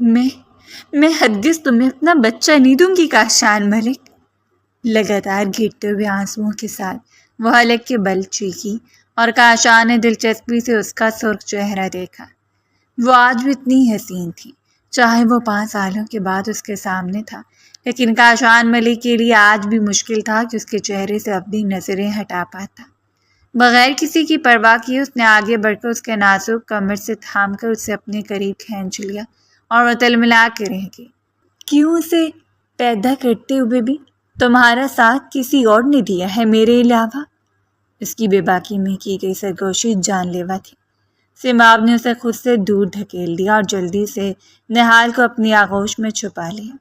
میں میں ہرگز تمہیں اپنا بچہ نہیں دوں گی کاشان ملک۔ لگاتار گرتے ہوئے آنسوؤں کے ساتھ وہ حلق کے بل چیخی اور کاشان نے دلچسپی سے اس کا سرخ چہرہ دیکھا۔ وہ آج بھی اتنی حسین تھی، چاہے وہ 5 سالوں کے بعد اس کے سامنے تھا، لیکن کاشان ملک کے لیے آج بھی مشکل تھا کہ اس کے چہرے سے اپنی نظریں ہٹا پاتا۔ بغیر کسی کی پرواہ کیے اس نے آگے بڑھ کر اس کے نازک کمر سے تھام کر اسے اپنے قریب کھینچ لیا اور وہ تلملا کے رہ گئی۔ کیوں اسے پیدا کرتے ہوئے بھی تمہارا ساتھ کسی اور نے دیا ہے میرے علاوہ؟ اس کی بے باکی میں کی گئی سرگوشی جان لیوا تھی۔ سیماب نے اسے خود سے دور دھکیل دیا اور جلدی سے نہال کو اپنی آغوش میں چھپا لیا،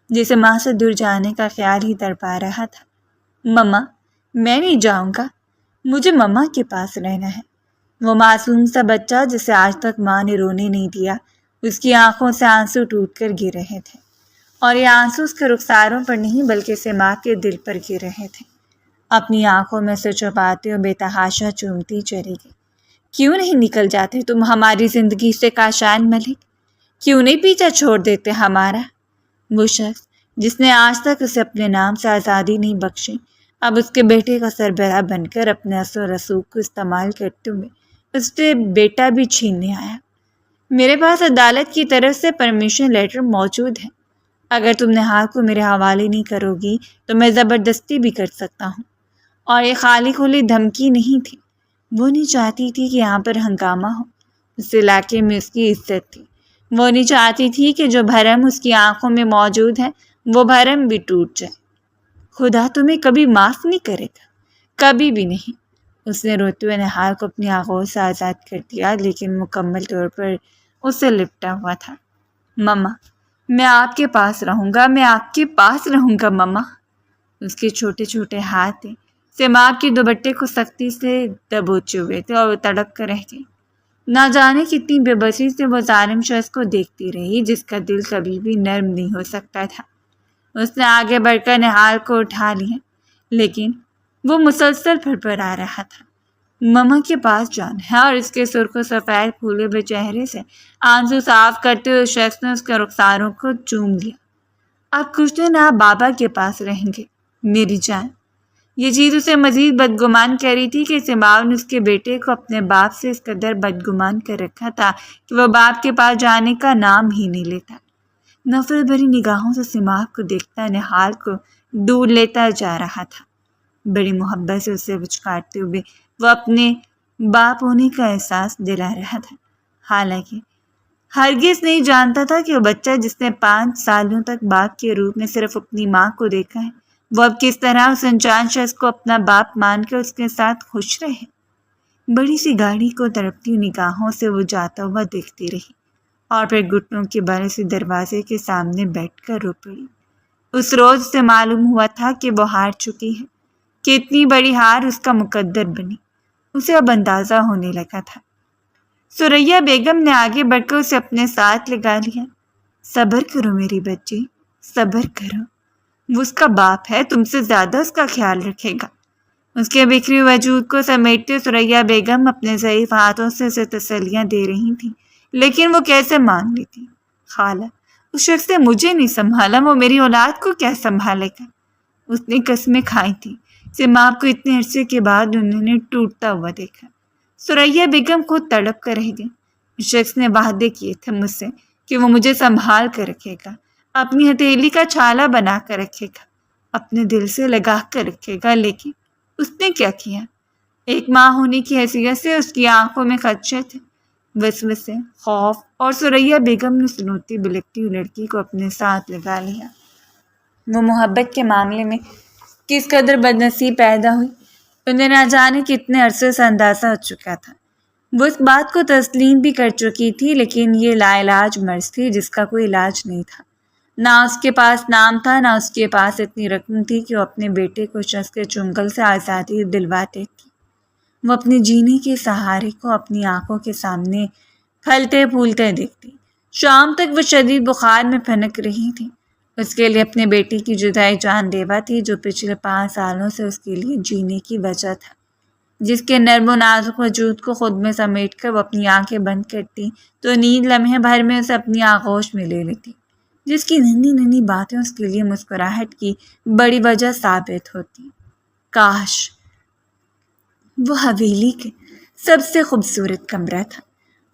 جسے ماں سے دور جانے کا خیال ہی تڑپا رہا تھا۔ مما، میں نہیں جاؤں گا، مجھے مما کے پاس رہنا ہے۔ وہ معصوم سا بچہ جسے آج تک ماں نے رونے نہیں دیا، اس کی آنکھوں سے آنسو ٹوٹ کر گر رہے تھے، اور یہ آنسو اس کے رخساروں پر نہیں بلکہ سیماب کے دل پر گر رہے تھے۔ اپنی آنکھوں میں سے چھپاتے ہوئے بے تحاشا چومتی چلی گئی۔ کیوں نہیں نکل جاتے تم ہماری زندگی سے کاشان ملک؟ کیوں نہیں پیچھا چھوڑ دیتے ہمارا؟ وہ شخص جس نے آج تک اسے اپنے نام سے آزادی نہیں بخشی، اب اس کے بیٹے کا سربراہ بن کر اپنے اثر و رسوخ کو استعمال کرتے ہوئے اس سے بیٹا بھی چھیننے آیا۔ میرے پاس عدالت کی طرف سے پرمیشن لیٹر موجود ہے۔ اگر تم نہال کو میرے حوالے نہیں کرو گی تو میں زبردستی بھی کر سکتا ہوں۔ اور یہ خالی کھلی دھمکی نہیں تھی۔ وہ نہیں چاہتی تھی کہ یہاں پر ہنگامہ ہو، اس علاقے میں اس کی عزت تھی۔ وہ نہیں چاہتی تھی کہ جو بھرم اس کی آنکھوں میں موجود ہے وہ بھرم بھی ٹوٹ جائے۔ خدا تمہیں کبھی معاف نہیں کرے گا، کبھی بھی نہیں۔ اس نے روتے ہوئے نہال کو اپنی آغوش سے آزاد کر دیا، لیکن مکمل طور پر اس سے لپٹا ہوا تھا۔ مما، میں آپ کے پاس رہوں گا، میں آپ کے پاس رہوں گا مما۔ اس کے چھوٹے چھوٹے ہاتھ تھے، سیماب کے دوپٹے کو سختی سے دبوچے ہوئے تھے اور وہ تڑپ کر رہ گئی۔ نہ جانے کتنی بے بسی سے وہ ظالم شخص کو دیکھتی رہی جس کا دل کبھی بھی نرم نہیں ہو سکتا تھا۔ اس نے آگے بڑھ کر نہال کو اٹھا لیا، لیکن وہ مسلسل پھڑپڑا رہا تھا۔ مما کے پاس جانا ہے، اور اس کے سرخ و سفید پھولے ہوئے چہرے سے آنسو صاف کرتے ہوئے شخص نے اس کے رخساروں کو چوم لیا۔ اب کچھ دن آپ بابا کے پاس رہیں گے میری جان۔ یہ چیز اسے مزید بدگمان کر رہی تھی کہ سیماب نے اس کے بیٹے کو اپنے باپ سے اس قدر بدگمان کر رکھا تھا کہ وہ باپ کے پاس جانے کا نام ہی نہیں لیتا۔ نفرت بھری نگاہوں سے سیماب کو دیکھتا نہال کو دور لیتا جا رہا تھا۔ بڑی محبت سے اسے پچکارتے ہوئے وہ اپنے باپ ہونے کا احساس دلا رہا تھا، حالانکہ ہرگز نہیں جانتا تھا کہ وہ بچہ جس نے 5 سالوں تک باپ کے روپ میں صرف اپنی ماں کو دیکھا ہے، وہ اب کس طرح اس انجان شخص کو اپنا باپ مان کر اس کے ساتھ خوش رہے۔ بڑی سی گاڑی کو تڑپتی نگاہوں سے وہ جاتا ہوا دیکھتی رہی، اور پھر گھٹنوں کے بل سے دروازے کے سامنے بیٹھ کر رو پڑی۔ اس روز سے معلوم ہوا تھا کہ وہ ہار چکی ہے، کہ اتنی بڑی ہار اس کا مقدر بنی۔ اسے اب اندازہ ہونے لگا تھا۔ ثریا بیگم نے آگے بڑھ کر اسے اپنے ساتھ لگا لیا۔ صبر کرو میری بچی، صبر کرو، وہ اس کا باپ ہے، تم سے زیادہ اس کا خیال رکھے گا۔ اس کے بکھرے وجود کو سمیٹتے ثریا بیگم اپنے ضعیف ہاتھوں سے اسے تسلیاں دے رہی تھیں، لیکن وہ کیسے مان لیتی؟ خالہ، اس شخص نے مجھے نہیں سنبھالا، وہ میری اولاد کو کیا سنبھالے گا؟ اس نے قسمیں کھائی تھیں۔ سیماب کو اتنے عرصے کے بعد انہوں نے ٹوٹتا ہوا دیکھا۔ ثریا بیگم خود تڑپ کر رہ گئی۔ اس شخص نے وعدے کیے تھے مجھ سے کہ وہ مجھے سنبھال کر رکھے گا، اپنی ہتھیلی کا چھالا بنا کر رکھے گا، اپنے دل سے لگا کر رکھے گا، لیکن اس نے کیا کیا؟ ایک ماں ہونے کی حیثیت سے اس کی آنکھوں میں خدشے تھے، وسوسے، خوف، اور ثریا بیگم نے اس روتی بلکتی ہوئی لڑکی کو اپنے ساتھ لگا لیا۔ وہ محبت کے معاملے میں کس قدر بدنصیب پیدا ہوئی، انہیں نہ جانے کتنے عرصے سے اندازہ ہو چکا تھا۔ وہ اس بات کو تسلیم بھی کر چکی تھی، لیکن یہ لا علاج مرض تھی جس کا کوئی علاج نہیں تھا۔ نہ اس کے پاس نام تھا، نہ اس کے پاس اتنی رقم تھی کہ وہ اپنے بیٹے کو شخص کے چنگل سے آزادی دلواتے تھی۔ وہ اپنے جینے کے سہارے کو اپنی آنکھوں کے سامنے پھلتے پھولتے دیکھتی۔ شام تک وہ شدید بخار میں پھنک رہی تھی۔ اس کے لیے اپنے بیٹی کی جدائی جان لیوا تھی، جو پچھلے 5 سالوں سے اس کے لیے جینے کی وجہ تھا۔ جس کے نرم و نازک وجود کو خود میں سمیٹ کر وہ اپنی آنکھیں بند کرتی تو نیند لمحے بھر میں اسے اپنی آغوش میں لے لیتی، جس کی ننھی ننھی باتیں اس کے لیے مسکراہٹ کی بڑی وجہ ثابت ہوتی۔ کاش وہ حویلی کے سب سے خوبصورت کمرہ تھا۔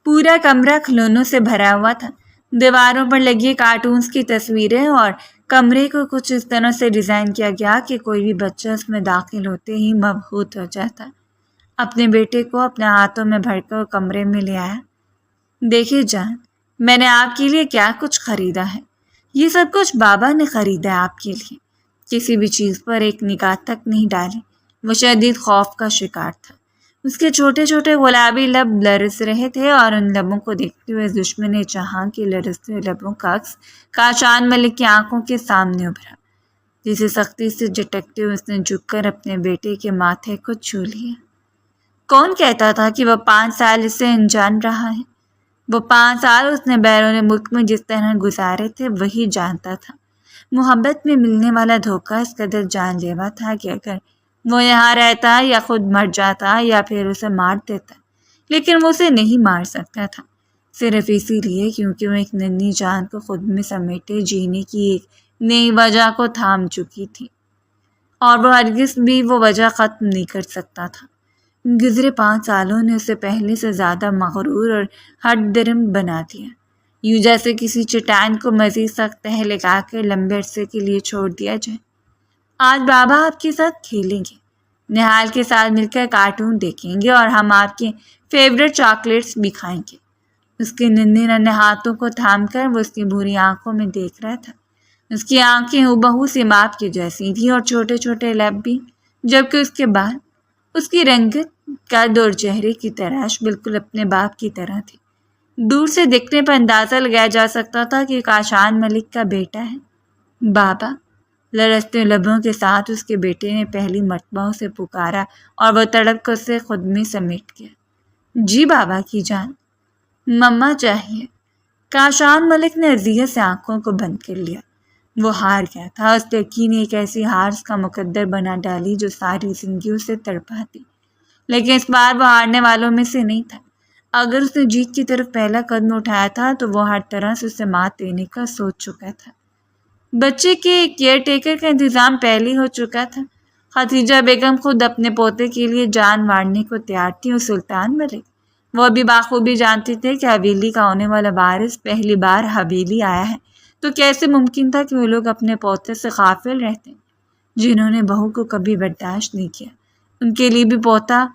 پورا کمرہ کھلونوں سے بھرا ہوا تھا۔ دیواروں پر لگی کارٹونز کی تصویریں اور کمرے کو کچھ اس طرح سے ڈیزائن کیا گیا کہ کوئی بھی بچہ اس میں داخل ہوتے ہی مبہوت ہو جاتا۔ اپنے بیٹے کو اپنے ہاتھوں میں بھر کر کمرے میں لے آیا۔ دیکھیے جان، میں نے آپ کے لیے کیا کچھ خریدا ہے۔ یہ سب کچھ بابا نے خریدا ہے آپ کے لیے۔ کسی بھی چیز پر ایک نگاہ تک نہیں ڈالی۔ وہ شدید خوف کا شکار تھا۔ اس کے چھوٹے چھوٹے گلابی لب لرز رہے تھے اور ان لبوں کو دیکھتے ہوئے دشمن جہاں کے لرزتے ہوئے لبوں کا عکس کاشان ملک کی آنکھوں کے سامنے ابھرا، جسے سختی سے جھٹکتے ہوئے اس نے جھک کر اپنے بیٹے کے ماتھے کو چھو لیا۔ کون کہتا تھا کہ وہ 5 سال اسے انجان رہا ہے؟ وہ 5 سال اس نے بیرون ملک میں جس طرح گزارے تھے وہی جانتا تھا۔ محبت میں ملنے والا دھوکہ اس قدر جان لیوا تھا کہ اگر وہ یہاں رہتا یا خود مر جاتا یا پھر اسے مار دیتا، لیکن وہ اسے نہیں مار سکتا تھا، صرف اسی لیے کیونکہ وہ ایک ننھی جان کو خود میں سمیٹے جینے کی ایک نئی وجہ کو تھام چکی تھی، اور وہ ہرگز بھی وہ وجہ ختم نہیں کر سکتا تھا۔ گزرے 5 سالوں نے اسے پہلے سے زیادہ مغرور اور ہٹ درم بنا دیا، یوں جیسے کسی چٹان کو مزید سخت تہ لگا کر لمبے عرصے کے لیے چھوڑ دیا جائے۔ آج بابا آپ کے ساتھ کھیلیں گے، نہال کے ساتھ مل کر کارٹون دیکھیں گے اور ہم آپ کے فیوریٹ چاکلیٹس بھی کھائیں گے۔ اس کے ننھے ننھے ہاتھوں کو تھام کر وہ اس کی بھوری آنکھوں میں دیکھ رہا تھا۔ اس کی آنکھیں ہُبہو سیماب کی جیسی تھیں اور چھوٹے چھوٹے لب بھی، جبکہ اس کے بال، اس کی رنگت، قد اور چہرے کی تراش بالکل اپنے باپ کی طرح تھی۔ دور سے دیکھنے پر اندازہ لگایا جا سکتا تھا کہ کاشان ملک کا بیٹا ہے۔ بابا، لرزتے لبوں کے ساتھ اس کے بیٹے نے پہلی مرتبہ اسے پکارا اور وہ تڑپ کر اسے خود میں سمیٹ گیا۔ جی بابا کی جان، مما چاہیے۔ کاشان ملک نے اذیت سے آنکھوں کو بند کر لیا۔ وہ ہار گیا تھا۔ اس لڑکی نے ایک ایسی ہار اس کا مقدر بنا ڈالی جو ساری زندگی اسے تڑپاتی، لیکن اس بار وہ ہارنے والوں میں سے نہیں تھا۔ اگر اس نے جیت کی طرف پہلا قدم اٹھایا تھا تو وہ ہر طرح سے اسے مات دینے کا سوچ چکا تھا۔ بچے کے کیئر ٹیکر کا انتظام پہلے ہو چکا تھا۔ خدیجہ بیگم خود اپنے پوتے کے لیے جان مارنے کو تیار تھی اور سلطان ملک، وہ بھی بخوبی جانتے تھے کہ حویلی کا ہونے والا وارث پہلی بار حویلی آیا ہے، تو کیسے ممکن تھا کہ وہ لوگ اپنے پوتے سے غافل رہتے جنہوں نے بہو کو کبھی برداشت نہیں کیا۔ ان کے لیے بھی پوتا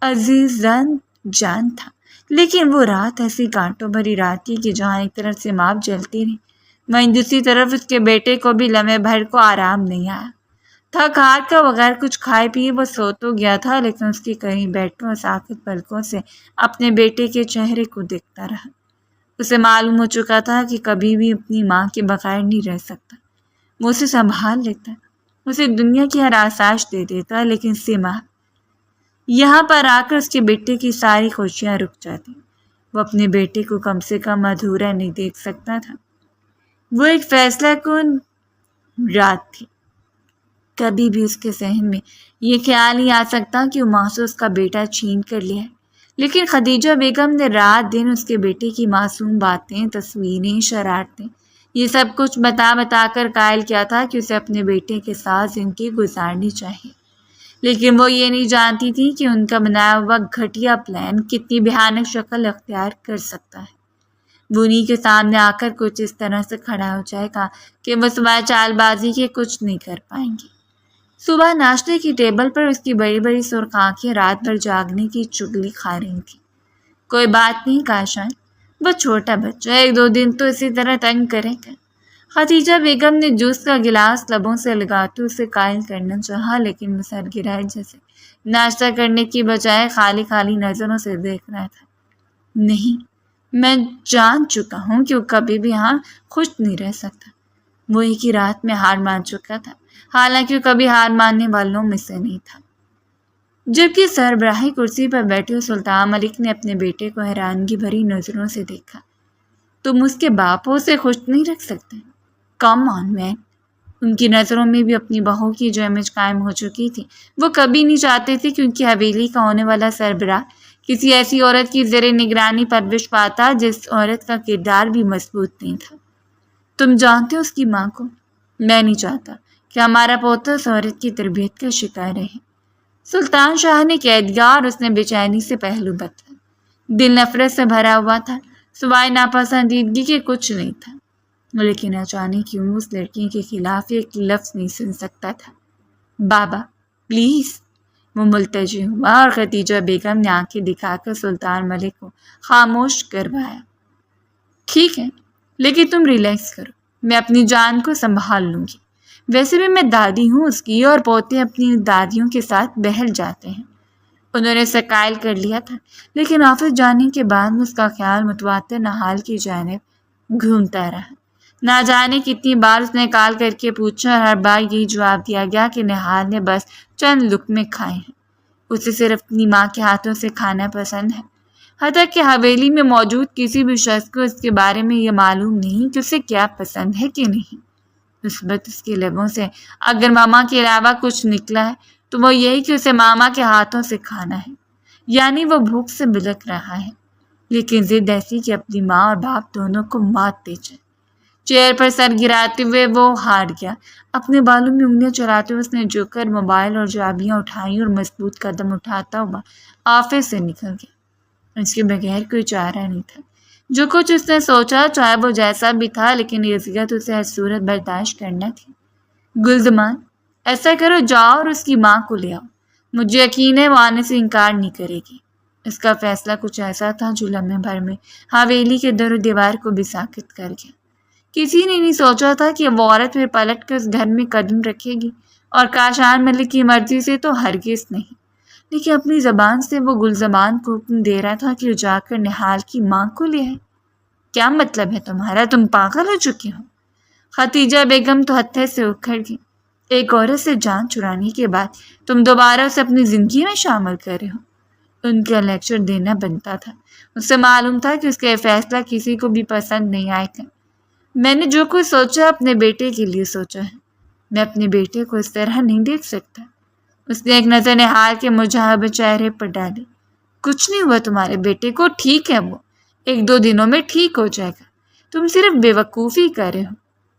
عزیزاً جان تھا، لیکن وہ رات ایسی کانٹوں بھری رات تھی کہ جہاں ایک طرف سے ماپ جلتی رہی، وہیں دوسری طرف اس کے بیٹے کو بھی لمحے بھر کو آرام نہیں آیا۔ تھک ہار کر بغیر کچھ کھائے پیے وہ سو تو گیا تھا، لیکن اس کے کہیں بیٹھوں اور ساکت پلکوں سے اپنے بیٹے کے چہرے کو دیکھتا رہا۔ اسے معلوم ہو چکا تھا کہ کبھی بھی اپنی ماں کے بغیر نہیں رہ سکتا۔ وہ اسے سنبھال لیتا، اسے دنیا کی ہر آسائش دے دیتا، لیکن سیما یہاں پر آ کر اس کے بیٹے کی ساری خوشیاں رک جاتی۔ وہ اپنے بیٹے کو کم سے کم ادھورا نہیں دیکھ سکتا تھا۔ وہ ایک فیصلہ کن رات تھی۔ کبھی بھی اس کے ذہن میں یہ خیال نہیں آ سکتا کہ وہ ماں سے اس کا بیٹا چھین کر لیا ہے، لیکن خدیجہ بیگم نے رات دن اس کے بیٹے کی معصوم باتیں، تصویریں، شرارتیں، یہ سب کچھ بتا بتا کر قائل کیا تھا کہ اسے اپنے بیٹے کے ساتھ زندگی گزارنی چاہیے، لیکن وہ یہ نہیں جانتی تھی کہ ان کا بنایا ہوا گھٹیا پلان کتنی بھیانک شکل اختیار کر سکتا ہے۔ وہ انہیں کے سامنے آ کر کچھ اس طرح سے کھڑا ہو جائے گا کہ وہ سوائے چال بازی کے کچھ نہیں کر پائیں گے۔ صبح ناشتے کی ٹیبل پر اس کی بڑی بڑی سرخ آنکھیں رات بھر جاگنے کی چغلی کھا رہی تھیں۔ کوئی بات نہیں کاشان، وہ چھوٹا بچہ 1-2 دن تو اسی طرح تنگ کرے گا۔ خدیجہ بیگم نے جوس کا گلاس لبوں سے لگاتے اسے قائل کرنا چاہا، لیکن وہ سر گرائے جیسے ناشتہ کرنے کی بجائے خالی خالی نظروں سے دیکھ رہا تھا۔ نہیں، میں جان چکا ہوں کہ وہ کبھی بھی یہاں خوش نہیں رہ سکتا۔ وہ ایک ہی رات میں ہار مان چکا تھا، حالانکہ وہ کبھی ہار ماننے والوں میں سے نہیں تھا۔ جبکہ سربراہی کرسی پر بیٹھے سلطان ملک نے اپنے بیٹے کو حیرانگی بھری نظروں سے دیکھا۔ تم اس کے باپ کو اسے خوش نہیں رکھ سکتے؟ کم آن مین، ان کی نظروں میں بھی اپنی بہو کی جو امیج قائم ہو چکی تھی وہ کبھی نہیں چاہتے تھے کہ ان کی حویلی کا ہونے والا سربراہ کسی ایسی عورت کی زیر نگرانی پرورش پاتا جس عورت کا کردار بھی مضبوط نہیں تھا۔ تم جانتے ہو اس کی ماں کو؟ میں نہیں چاہتا کہ ہمارا پوتا اس عورت کی تربیت کا شکار رہے۔ سلطان شاہ نے قید کیا اور اس نے بے چینی سے پہلو بدلا۔ دل نفرت سے بھرا ہوا تھا، سوائے ناپسندیدگی کے کچھ نہیں تھا، لیکن اچانک یوں اس لڑکی کے خلاف ایک لفظ نہیں سن سکتا تھا۔ بابا پلیز، وہ ملتجی ہوا اور خدیجہ بیگم نے آنکھیں دکھا کر سلطان ملک کو خاموش کروایا۔ ٹھیک ہے، لیکن تم ریلیکس کرو، میں اپنی جان کو سنبھال لوں گی۔ ویسے بھی میں دادی ہوں اس کی، اور پوتے اپنی دادیوں کے ساتھ بہل جاتے ہیں۔ انہوں نے اسے قائل کر لیا تھا، لیکن آفس جانے کے بعد اس کا خیال متواتر نہال کی جانب گھومتا رہا۔ نہ جانے کتنی بار اس نے کال کر کے پوچھا، ہر بار یہی جواب دیا گیا کہ نہال نے بس چند لقمے کھائے ہیں، اسے صرف اپنی ماں کے ہاتھوں سے کھانا پسند ہے۔ حتیٰ کہ حویلی میں موجود کسی بھی شخص کو اس کے بارے میں یہ معلوم نہیں کہ اسے کیا پسند ہے کہ نہیں۔ مثبت اس کے لبوں سے اگر ماما کے علاوہ کچھ نکلا ہے تو وہ یہی کہ اسے ماما کے ہاتھوں سے کھانا ہے، یعنی وہ بھوک سے بلک رہا ہے، لیکن ضد ایسی کہ اپنی ماں اور باپ دونوں کو مات دے جائے۔ چیئر پر سر گراتے ہوئے وہ ہار گیا، اپنے بالوں میں انگلیاں چلاتے ہوئے اس نے جھک کر موبائل اور چابیاں اٹھائیں اور مضبوط قدم اٹھاتا ہوا آفس سے نکل گیا۔ اس کے بغیر کوئی چارہ نہیں تھا۔ جو کچھ اس نے سوچا، چاہے وہ جیسا بھی تھا، لیکن یہ اذیت اسے ہر صورت برداشت کرنا تھی۔ گلزمان، ایسا کرو، جاؤ اور اس کی ماں کو لے آؤ، مجھے یقین ہے وہ آنے سے انکار نہیں کرے گی۔ اس کا فیصلہ کچھ ایسا تھا جو لمحے بھر میں حویلی کے در و دیوار کو بھی ساکت کر گیا۔ کسی نے نہیں سوچا تھا کہ وہ عورت پھر پلٹ کر اس گھر میں قدم رکھے گی، اور کاشان ملک کی مرضی سے تو ہرگز نہیں، لیکن اپنی زبان سے وہ گلزمان کو حکم دے رہا تھا کہ وہ جا کر نہال کی ماں کو لے آئے۔ کیا مطلب ہے تمہارا؟ تم پاگل ہو چکی ہو؟ خدیجہ بیگم تو ہتھے سے اکھڑ گئی۔ ایک عورت سے جان چرانے کے بعد تم دوبارہ اسے اپنی زندگی میں شامل کر رہے ہو۔ ان کا لیکچر دینا بنتا تھا، اس سے معلوم تھا کہ اس کا فیصلہ کسی کو بھی پسند نہیں آئے گا۔ میں نے جو کچھ سوچا اپنے بیٹے کے لیے سوچا ہے، میں اپنے بیٹے کو اس طرح نہیں دیکھ سکتا۔ اس نے ایک نظر نہال کے مجاہب چہرے پر ڈالی۔ کچھ نہیں ہوا تمہارے بیٹے کو، ٹھیک ہے، وہ 1-2 دنوں میں ٹھیک ہو جائے گا، تم صرف بے وقوفی کر رہے ہو۔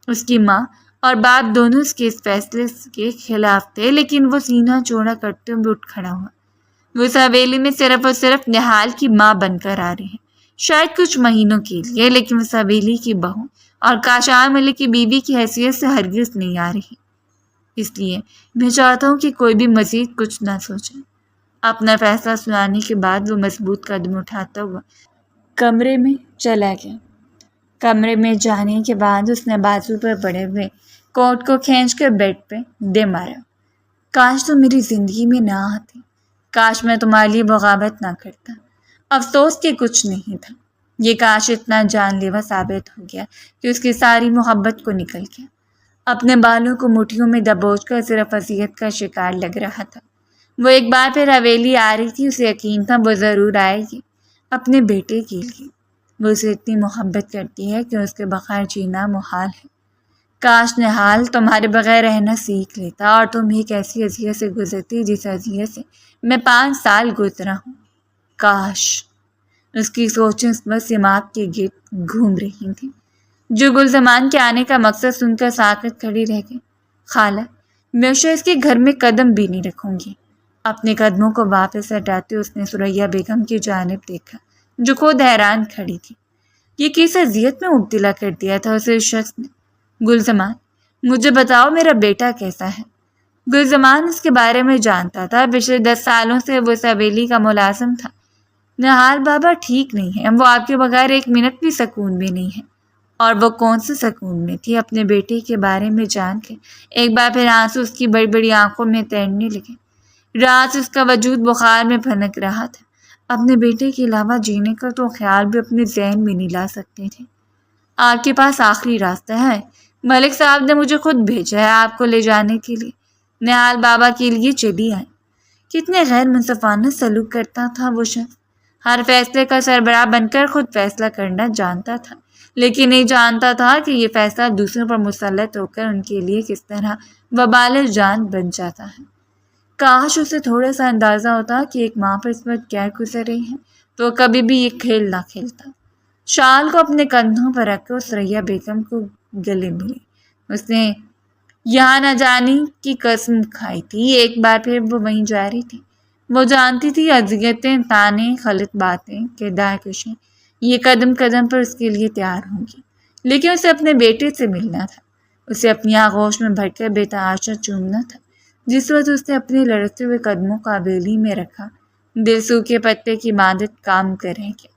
اس کی ماں اور باپ دونوں اس کے اس فیصلے کے خلاف تھے، لیکن وہ سینہ چوڑا کرتے ہوئے اٹھ کھڑا ہوا۔ وہ اس حویلی میں صرف اور صرف نہال کی ماں بن کر آ رہی ہے، شاید کچھ مہینوں کے لیے، لیکن اس حویلی کی بہو اور کاشان ملک کی بیوی کی حیثیت سے ہرگز نہیں آ رہی۔ اس لیے میں چاہتا ہوں کہ کوئی بھی مزید کچھ نہ سوچے۔ اپنا فیصلہ سنانے کے بعد وہ مضبوط قدم اٹھاتا ہوا کمرے میں چلا گیا۔ کمرے میں جانے کے بعد اس نے بازو پر پڑے ہوئے کوٹ کو کھینچ کر بیڈ پہ دے مارا۔ کاش تم میری زندگی میں نہ آتی، کاش میں تمہارے لیے بغاوت نہ کرتا۔ افسوس کہ کچھ نہیں تھا، یہ کاش اتنا جان لیوا ثابت ہو گیا کہ اس کی ساری محبت کو نکل گیا۔ اپنے بالوں کو مٹھیوں میں دبوچ کر صرف اذیت کا شکار لگ رہا تھا۔ وہ ایک بار پھر حویلی آ رہی تھی، اسے یقین تھا وہ ضرور آئے گی، اپنے بیٹے کے لیے۔ وہ اسے اتنی محبت کرتی ہے کہ اس کے بغیر جینا محال ہے۔ کاش نہال تمہارے بغیر رہنا سیکھ لیتا اور تم ایک ایسی اذیت سے گزرتی جس اذیت سے میں 5 سال گزرا ہوں۔ کاش۔ اس کی سوچیں اس وقت سماعت کے گرد گھوم رہی تھیں، جو گلزمان کے آنے کا مقصد سن کر ساکت کھڑی رہ گئی۔ خالہ، میں اس کے گھر میں قدم بھی نہیں رکھوں گی۔ اپنے قدموں کو واپس ہٹاتے اس نے ثریا بیگم کی جانب دیکھا، جو خود حیران کھڑی تھی۔ یہ کس اذیت میں مبتلا کر دیا تھا اسے اس شخص نے؟ گلزمان، مجھے بتاؤ میرا بیٹا کیسا ہے؟ گلزمان اس کے بارے میں جانتا تھا، پچھلے 10 سالوں سے وہ اس حویلی کا ملازم تھا۔ نہال بابا ٹھیک نہیں ہے، وہ آپ کے بغیر 1 منٹ بھی سکون میں نہیں ہے۔ اور وہ کون سے سکون میں تھی؟ اپنے بیٹے کے بارے میں جان کے ایک بار پھر آنسو اس کی بڑی بڑی آنکھوں میں تیرنے لگے۔ رات اس کا وجود بخار میں پھنک رہا تھا۔ اپنے بیٹے کے علاوہ جینے کا تو خیال بھی اپنے ذہن میں نہیں لا سکتے تھے۔ آپ کے پاس آخری راستہ ہے، ملک صاحب نے مجھے خود بھیجا ہے آپ کو لے جانے کے لیے۔ نہال بابا کے لیے چلی آئے۔ کتنے غیر منصفانہ سلوک کرتا تھا وہ شخص۔ ہر فیصلے کا سربراہ بن کر خود فیصلہ کرنا جانتا تھا، لیکن نہیں جانتا تھا کہ یہ فیصلہ دوسروں پر مسلط ہو کر ان کے لیے کس طرح وبال جان بن جاتا ہے۔ کاش اسے تھوڑا سا اندازہ ہوتا کہ ایک ماں پر اس وقت کیا گزر رہی ہے تو کبھی بھی یہ کھیل نہ کھیلتا۔ شال کو اپنے کندھوں پر رکھ کر ثریا بیگم کو گلے ملی۔ اس نے یہاں نہ جانے کی قسم کھائی تھی، ایک بار پھر وہ وہیں جا رہی تھی۔ وہ جانتی تھی اذیتیں، تانے، غلط باتیں، کردار کشی یہ قدم قدم پر اس کے لیے تیار ہوں گی، لیکن اسے اپنے بیٹے سے ملنا تھا۔ اسے اپنی آغوش میں بھر کر بے تحاشا چومنا تھا۔ جس وقت اس نے اپنے لڑکتے ہوئے قدموں کو حویلی میں رکھا، دل سوکھے پتے کی مانند کام کر رہ گیا۔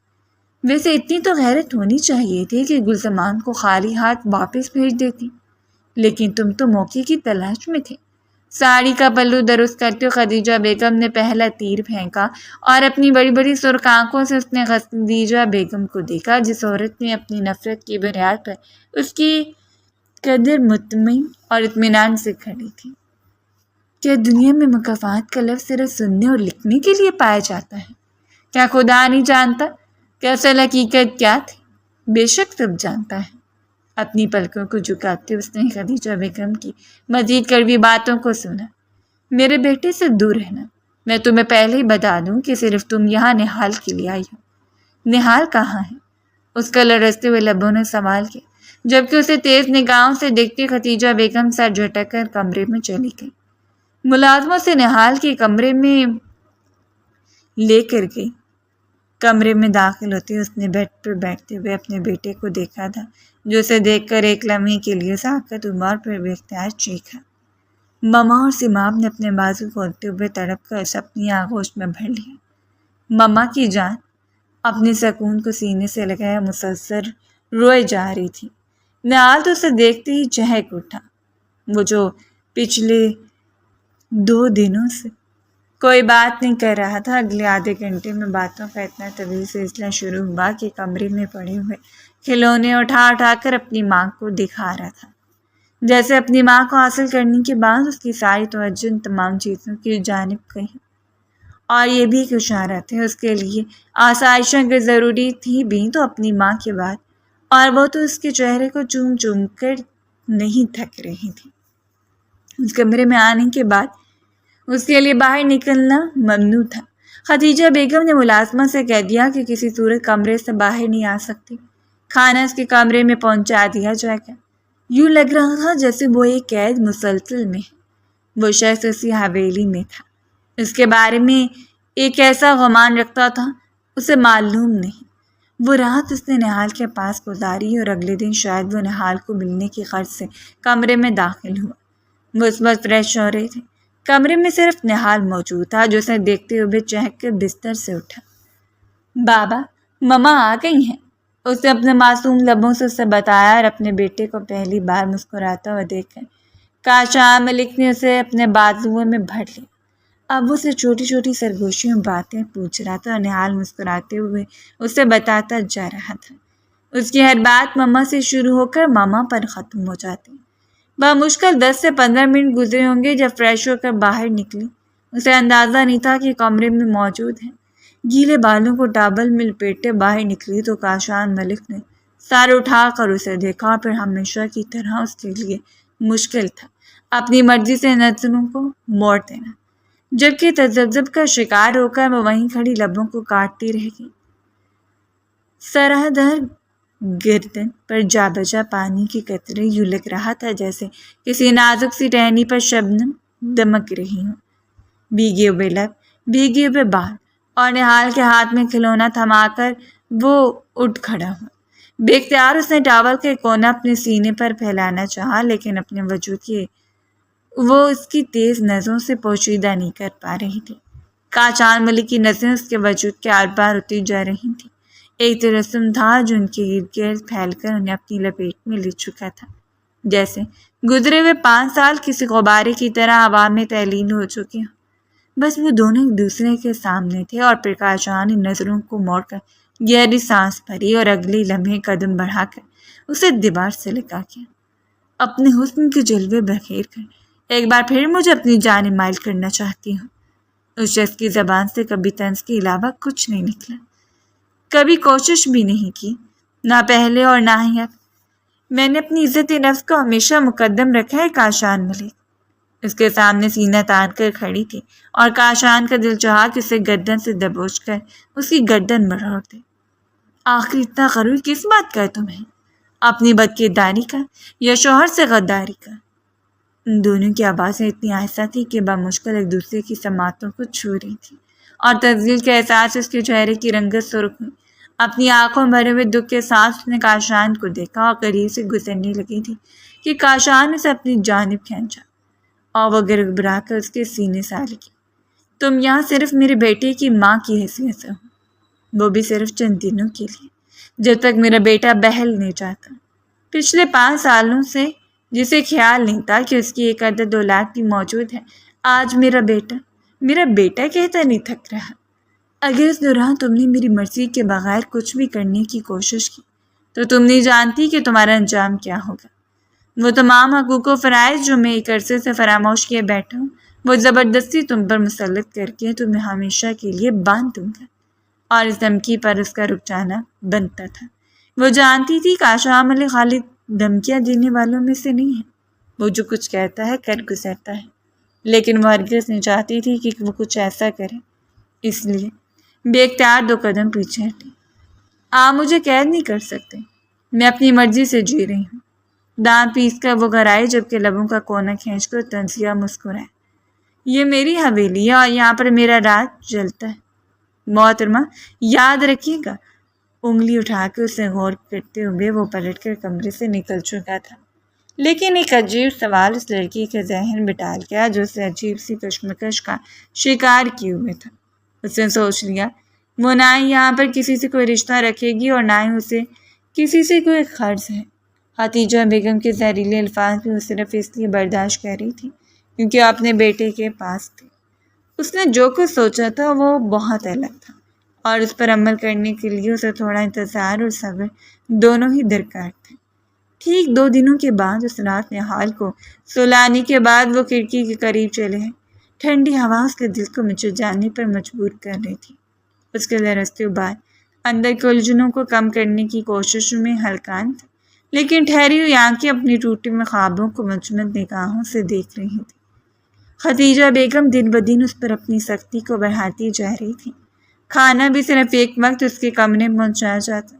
ویسے اتنی تو غیرت ہونی چاہیے تھی کہ گلزمان کو خالی ہاتھ واپس بھیج دیتی، لیکن تم تو موقع کی تلاش میں تھے۔ ساڑی کا پلو درست کرتے ہوئے خدیجہ بیگم نے پہلا تیر پھینکا اور اپنی بڑی بڑی سرخ آنکھوں سے اس نے خدیجہ بیگم کو دیکھا، جس عورت نے اپنی نفرت کی بنیاد پر اس کی قدر مطمئن اور اطمینان سے کھڑی تھی۔ کیا دنیا میں مکافات کا لفظ صرف سننے اور لکھنے کے لیے پایا جاتا ہے؟ کیا خدا نہیں جانتا کہ اصل حقیقت کیا تھی؟ بے شک سب جانتا ہے۔ اپنی پلکوں کو جھکاتے اس نے خدیجہ بیگم کی مزید کڑوی باتوں کو سنا۔ میرے بیٹے سے دور رہنا۔ میں تمہیں پہلے ہی بتا دوں کہ صرف تم یہاں نہال کے لیے آئی ہو۔ نہال کہاں ہے؟ اس کا لرزتے ہوئے لبوں نے سوال کیا، جبکہ اسے تیز نگاہوں سے دیکھتے خدیجہ بیگم سر جھٹک کر کمرے میں چلی گئی۔ ملازموں سے نہال کے کمرے میں لے کر گئی۔ کمرے میں داخل ہوتے اس نے بیڈ پر بیٹھتے ہوئے اپنے بیٹے کو دیکھا تھا، جو اسے دیکھ کر ایک لمحے کے لیے ساکت عمر پر بے اختیار چیخا۔ مما اور سمام نے اپنے بازو کھولتے ہوئے تڑپ کر اسے اپنی آغوش میں بھر لیا۔ مما کی جان اپنے سکون کو سینے سے لگایا مسلسل روئے جا رہی تھی۔ نہال تو اسے دیکھتے ہی چہک اٹھا۔ وہ جو پچھلے 2 دنوں سے کوئی بات نہیں کر رہا تھا، اگلے آدھے گھنٹے میں باتوں کا اتنا طویل سلسلہ شروع ہوا کہ کمرے میں پڑے ہوئے کھلونے اٹھا اٹھا کر اپنی ماں کو دکھا رہا تھا، جیسے اپنی ماں کو حاصل کرنے کے بعد اس کی ساری توجہ ان تمام چیزوں کی جانب گئی، اور یہ بھی ایک اشارت ہے اس کے لیے آسائشوں کی ضروری تھی بھی تو اپنی ماں کے بعد، اور وہ تو اس کے چہرے کو چوم چوم کر نہیں تھک رہی تھی۔ اس کمرے میں آنے کے بعد اس کے لیے باہر نکلنا ممنوع تھا۔ خدیجہ بیگم نے ملازمہ سے کہہ دیا کہ کسی صورت کمرے سے باہر نہیں آ سکتی، کھانا اس کے کمرے میں پہنچا دیا جائے گا۔ یوں لگ رہا تھا جیسے وہ ایک قید مسلسل میں ہے۔ وہ شخص اسی حویلی میں تھا، اس کے بارے میں ایک ایسا گمان رکھتا تھا، اسے معلوم نہیں۔ وہ رات اس نے نہال کے پاس گزاری اور اگلے دن شاید وہ نہال کو ملنے کی غرض سے کمرے میں داخل ہوا۔ وہ اس وقت فریش ہو رہے تھے۔ کمرے میں صرف نہال موجود تھا، جو اسے دیکھتے ہوئے چہک کر بستر سے اٹھا۔ بابا، مما آ گئی ہیں، اس نے اپنے معصوم لبوں سے اسے بتایا، اور اپنے بیٹے کو پہلی بار مسکراتا ہوا دیکھ کر کاشان ملک نے اسے اپنے بازوؤں میں بھر لیا۔ اب وہ اسے چھوٹی چھوٹی سرگوشیوں باتیں پوچھ رہا تھا، اور نہال مسکراتے ہوئے اسے بتاتا جا رہا تھا۔ اس کی ہر بات مما سے شروع ہو کر ماما پر ختم ہو جاتی۔ بمشکل 10 سے 15 منٹ گزرے ہوں گے جب فریش ہو کر باہر نکلی۔ اسے اندازہ نہیں تھا کہ کمرے میں موجود ہے۔ گیلے بالوں کو ٹاول میں لپیٹے باہر نکلی تو کاشان ملک نے سر اٹھا کر اسے دیکھا، اور پھر ہمیشہ کی طرح اس کے لیے مشکل تھا اپنی مرضی سے نظروں کو موڑ دینا، جبکہ تذبذب کا شکار ہو کر وہ وہیں کھڑی لبوں کو کاٹتی رہ گئی۔ سرحدر گردن پر جا بجا پانی کے قطرے، یوں لگ رہا تھا جیسے کسی نازک سی ٹہنی پر شبنم دمک رہی ہوں۔ بھیگے ہوئے لب، بھیگے ہوئے بال، اور نہال کے ہاتھ میں کھلونا تھما کر وہ اٹھ کھڑا ہوا۔ بے اختیار اس نے ٹاول کا کونا اپنے سینے پر پھیلانا چاہا، لیکن اپنے وجود کی وہ اس کی تیز نظروں سے پوشیدہ نہیں کر پا رہی تھی۔ کاشان ملک کی نظریں اس کے وجود کے آر پار ہوتی جا رہی تھیں۔ ایک تجسم تھا جو ان کے ارد گرد پھیل کر انہیں اپنی لپیٹ میں لے چکا تھا، جیسے گزرے ہوئے 5 سال کسی غبارے کی طرح ہوا میں تلین ہو چکے ہوں۔ بس وہ دونوں ایک دوسرے کے سامنے تھے، اور پرکاشان ان نظروں کو موڑ کر گہری سانس بھری اور اگلے لمحے قدم بڑھا کر اسے دیوار سے لگا گیا۔ اپنے حسن کے جلوے بکھیر کر ایک بار پھر مجھے اپنی جانب مائل کرنا چاہتی ہوں۔ اس شخص کی زبان سے کبھی طنز کے علاوہ کچھ نہیں نکلا، کبھی کوشش بھی نہیں کی نہ پہلے اور نہ ہی اب۔ میں نے اپنی عزت نفس کو ہمیشہ مقدم رکھا ہے کاشان ملک۔ اس کے سامنے سینہ تان کر کھڑی تھی اور کاشان کا دل چاہا کہ اسے گردن سے دبوچ کر اس کی گردن مروڑ دے۔ آخر اتنا غرور کس بات کا ہے تمہیں؟ اپنی بدکرداری کا یا شوہر سے غداری کا؟ ان دونوں کی آوازیں اتنی آہستہ تھی کہ بمشکل ایک دوسرے کی سماعتوں کو چھو رہی تھی اور تذلیل کے احساس اس کے چہرے کی رنگت سرخ ہوئی۔ اپنی آنکھوں بھرے ہوئے دکھ کے ساتھ اس نے کاشان کو دیکھا اور قریب سے گزرنے لگی تھی کہ کاشان اسے اپنی جانب کھینچا اور وہ گڑگڑا کر اس کے سینے سے لگی۔ تم یہاں صرف میرے بیٹے کی ماں کی حیثیت سے ہو، وہ بھی صرف چند دنوں کے لیے، جب تک میرا بیٹا بہل نہیں جاتا۔ پچھلے 5 سالوں سے جسے خیال نہیں تھا کہ اس کی ایک عدد اولاد بھی موجود ہے، آج میرا بیٹا کہتا نہیں تھک رہا۔ اگر اس دوران تم نے میری مرضی کے بغیر کچھ بھی کرنے کی کوشش کی تو تم نہیں جانتی کہ تمہارا انجام کیا ہوگا۔ وہ تمام حقوق و فرائض جو میں ایک عرصے سے فراموش کیے بیٹھا ہوں، وہ زبردستی تم پر مسلط کر کے تمہیں ہمیشہ کے لیے باندھ دوں گا۔ اور اس دھمکی پر اس کا رک جانا بنتا تھا۔ وہ جانتی تھی کاشان ملک خالد دھمکیاں دینے والوں میں سے نہیں ہے، وہ جو کچھ کہتا ہے کر گزرتا ہے، لیکن وہ ہرگز نہیں چاہتی تھی کہ وہ کچھ ایسا کرے، اس لیے بے اختیار 2 قدم پیچھے ہٹی۔ آپ مجھے قید نہیں کر سکتے، میں اپنی مرضی سے جی رہی ہوں۔ دانت پیس کر وہ گھر آئی جبکہ لبوں کا کونا کھینچ کر تنزیہ مسکرائے۔ یہ میری حویلی ہے اور یہاں پر میرا راج جلتا ہے، محترمہ یاد رکھیے گا۔ انگلی اٹھا کے اسے غور کرتے ہوئے وہ پلٹ کر کمرے سے نکل چکا تھا، لیکن ایک عجیب سوال اس لڑکی کے ذہن میں ڈال گیا جو اسے عجیب سی کشمکش کا شکار کیے ہوئے تھا۔ اس نے سوچ لیا وہ نہ ہی یہاں پر کسی سے کوئی رشتہ رکھے گی اور نہ ہی اسے کسی سے کوئی قرض ہے۔ خدیجہ بیگم کے زہریلے الفاظ بھی وہ صرف اس لیے برداشت کر رہی تھی کیونکہ وہ اپنے بیٹے کے پاس تھی۔ اس نے جو کچھ سوچا تھا وہ بہت الگ تھا اور اس پر عمل کرنے کے لیے اسے تھوڑا انتظار اور صبر دونوں ہی درکار تھے۔ ٹھیک 2 دنوں کے بعد اس رات نے حال کو سلانے کے بعد وہ کھڑکی کے قریب چلے ہیں۔ ٹھنڈی ہوا اس کے دل کو مچل جانے پر مجبور کر رہی تھی۔ اس کے لرزتے ہوئے اندر کے الجھنوں کو کم کرنے کی کوششوں میں ہلکان تھے، لیکن ٹھہری ہوئی آنکھیں اپنی ٹوٹے ہوئے خوابوں کو مجمد نگاہوں سے دیکھ رہی تھی۔ خدیجہ بیگم دن بدن اس پر اپنی سختی کو بڑھاتی جا رہی تھی۔ کھانا بھی صرف ایک وقت اس کے کمرے میں پہنچایا جاتا۔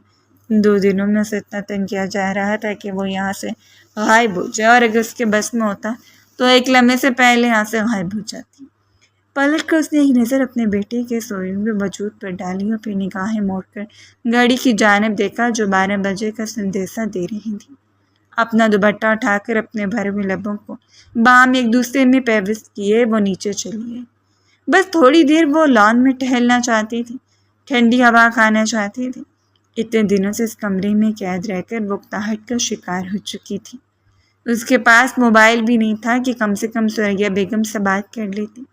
2 دنوں میں اسے اتنا تنگ کیا جا رہا تھا کہ وہ یہاں سے غائب ہو جائے، اور اگر اس کے بس میں ہوتا تو ایک لمحے سے پہلے یہاں سے غائب ہو جاتی۔ پلٹ کر اس نے ایک نظر اپنے بیٹے کے سوئے ہوئے وجود پر ڈالی اور پھر نگاہیں موڑ کر گھڑی کی جانب دیکھا جو 12 بجے کا سندیسہ دے رہی تھی۔ اپنا دوپٹہ اٹھا کر اپنے بھرے ہوئے لبوں کو باہم ایک دوسرے میں پیوست کیے وہ نیچے چلی گئی۔ بس تھوڑی دیر وہ لان میں ٹہلنا چاہتی تھی، ٹھنڈی ہوا کھانا چاہتی تھی۔ اتنے دنوں سے اس کمرے میں قید رہ کر وہ اکتاہٹ کا شکار ہو چکی تھی۔ اس کے پاس موبائل بھی نہیں تھا کہ کم سے کم ثریا بیگم سے بات کر لیتی۔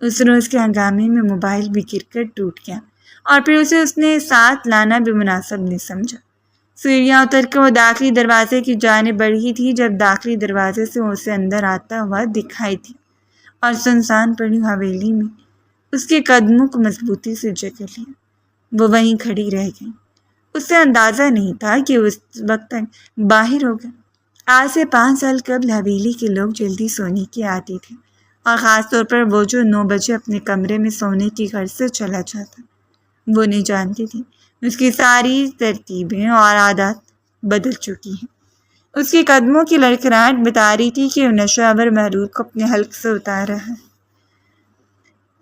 اس روز کے ہنگامے میں موبائل بھی گر کر ٹوٹ گیا اور پھر اس نے ساتھ لانا بھی مناسب نہیں سمجھا۔ سیڑھیاں اتر کر وہ داخلی دروازے کی جانب بڑھی تھی جب داخلی دروازے سے اسے اندر آتا ہوا دکھائی دی اور سنسان پڑی حویلی میں اس کے قدموں کو مضبوطی سے جکڑ لیا۔ وہ وہیں کھڑی رہ گئی۔ اسے اندازہ نہیں تھا کہ اس وقت تک باہر ہوگا۔ آج سے 5 سال قبل حویلی کے لوگ جلدی سونے کے عادی تھے، اور خاص طور پر وہ جو 9 بجے اپنے کمرے میں سونے کی غرض سے چلا جاتا۔ وہ نہیں جانتی تھی اس کی ساری ترتیبیں اور عادات بدل چکی ہیں۔ اس کے قدموں کی لڑکھڑاہٹ بتا رہی تھی کہ وہ نشہ آور محروب کو اپنے حلق سے اتار رہا ہے۔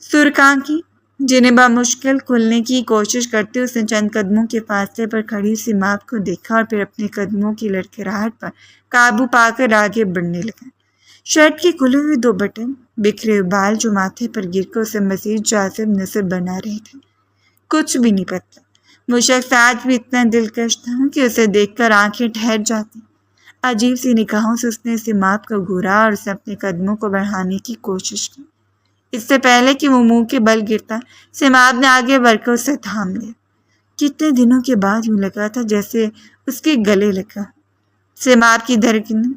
سرخ کی جنہیں بمشکل کھلنے کی کوشش کرتے اس نے چند قدموں کے فاصلے پر کھڑی سیماب کو دیکھا اور پھر اپنے قدموں کی لڑکھڑاہٹ پر قابو پا کر آگے بڑھنے لگا۔ شرٹ کے کھلے ہوئے 2 بٹن، بکھرے ہوئے بال جو ماتھے پر گر کر اسے مزید جاذب نظر بنا رہے تھے۔ کچھ بھی نہیں پتہ وہ شخص آج بھی اتنا دلکش تھا کہ اسے دیکھ کر آنکھیں ٹھہر جاتی۔ عجیب سی نگاہوں سے اس نے سیماب کو گھورا اور اسے اپنے قدموں کو بڑھانے کی کوشش کی۔ اس سے پہلے کہ وہ منہ کے بل گرتا، سیماب نے آگے بڑھ کر اسے تھام لیا۔ کتنے دنوں کے بعد یوں لگا تھا جیسے اس کے گلے لگا۔ سیماب کی دھڑکنیں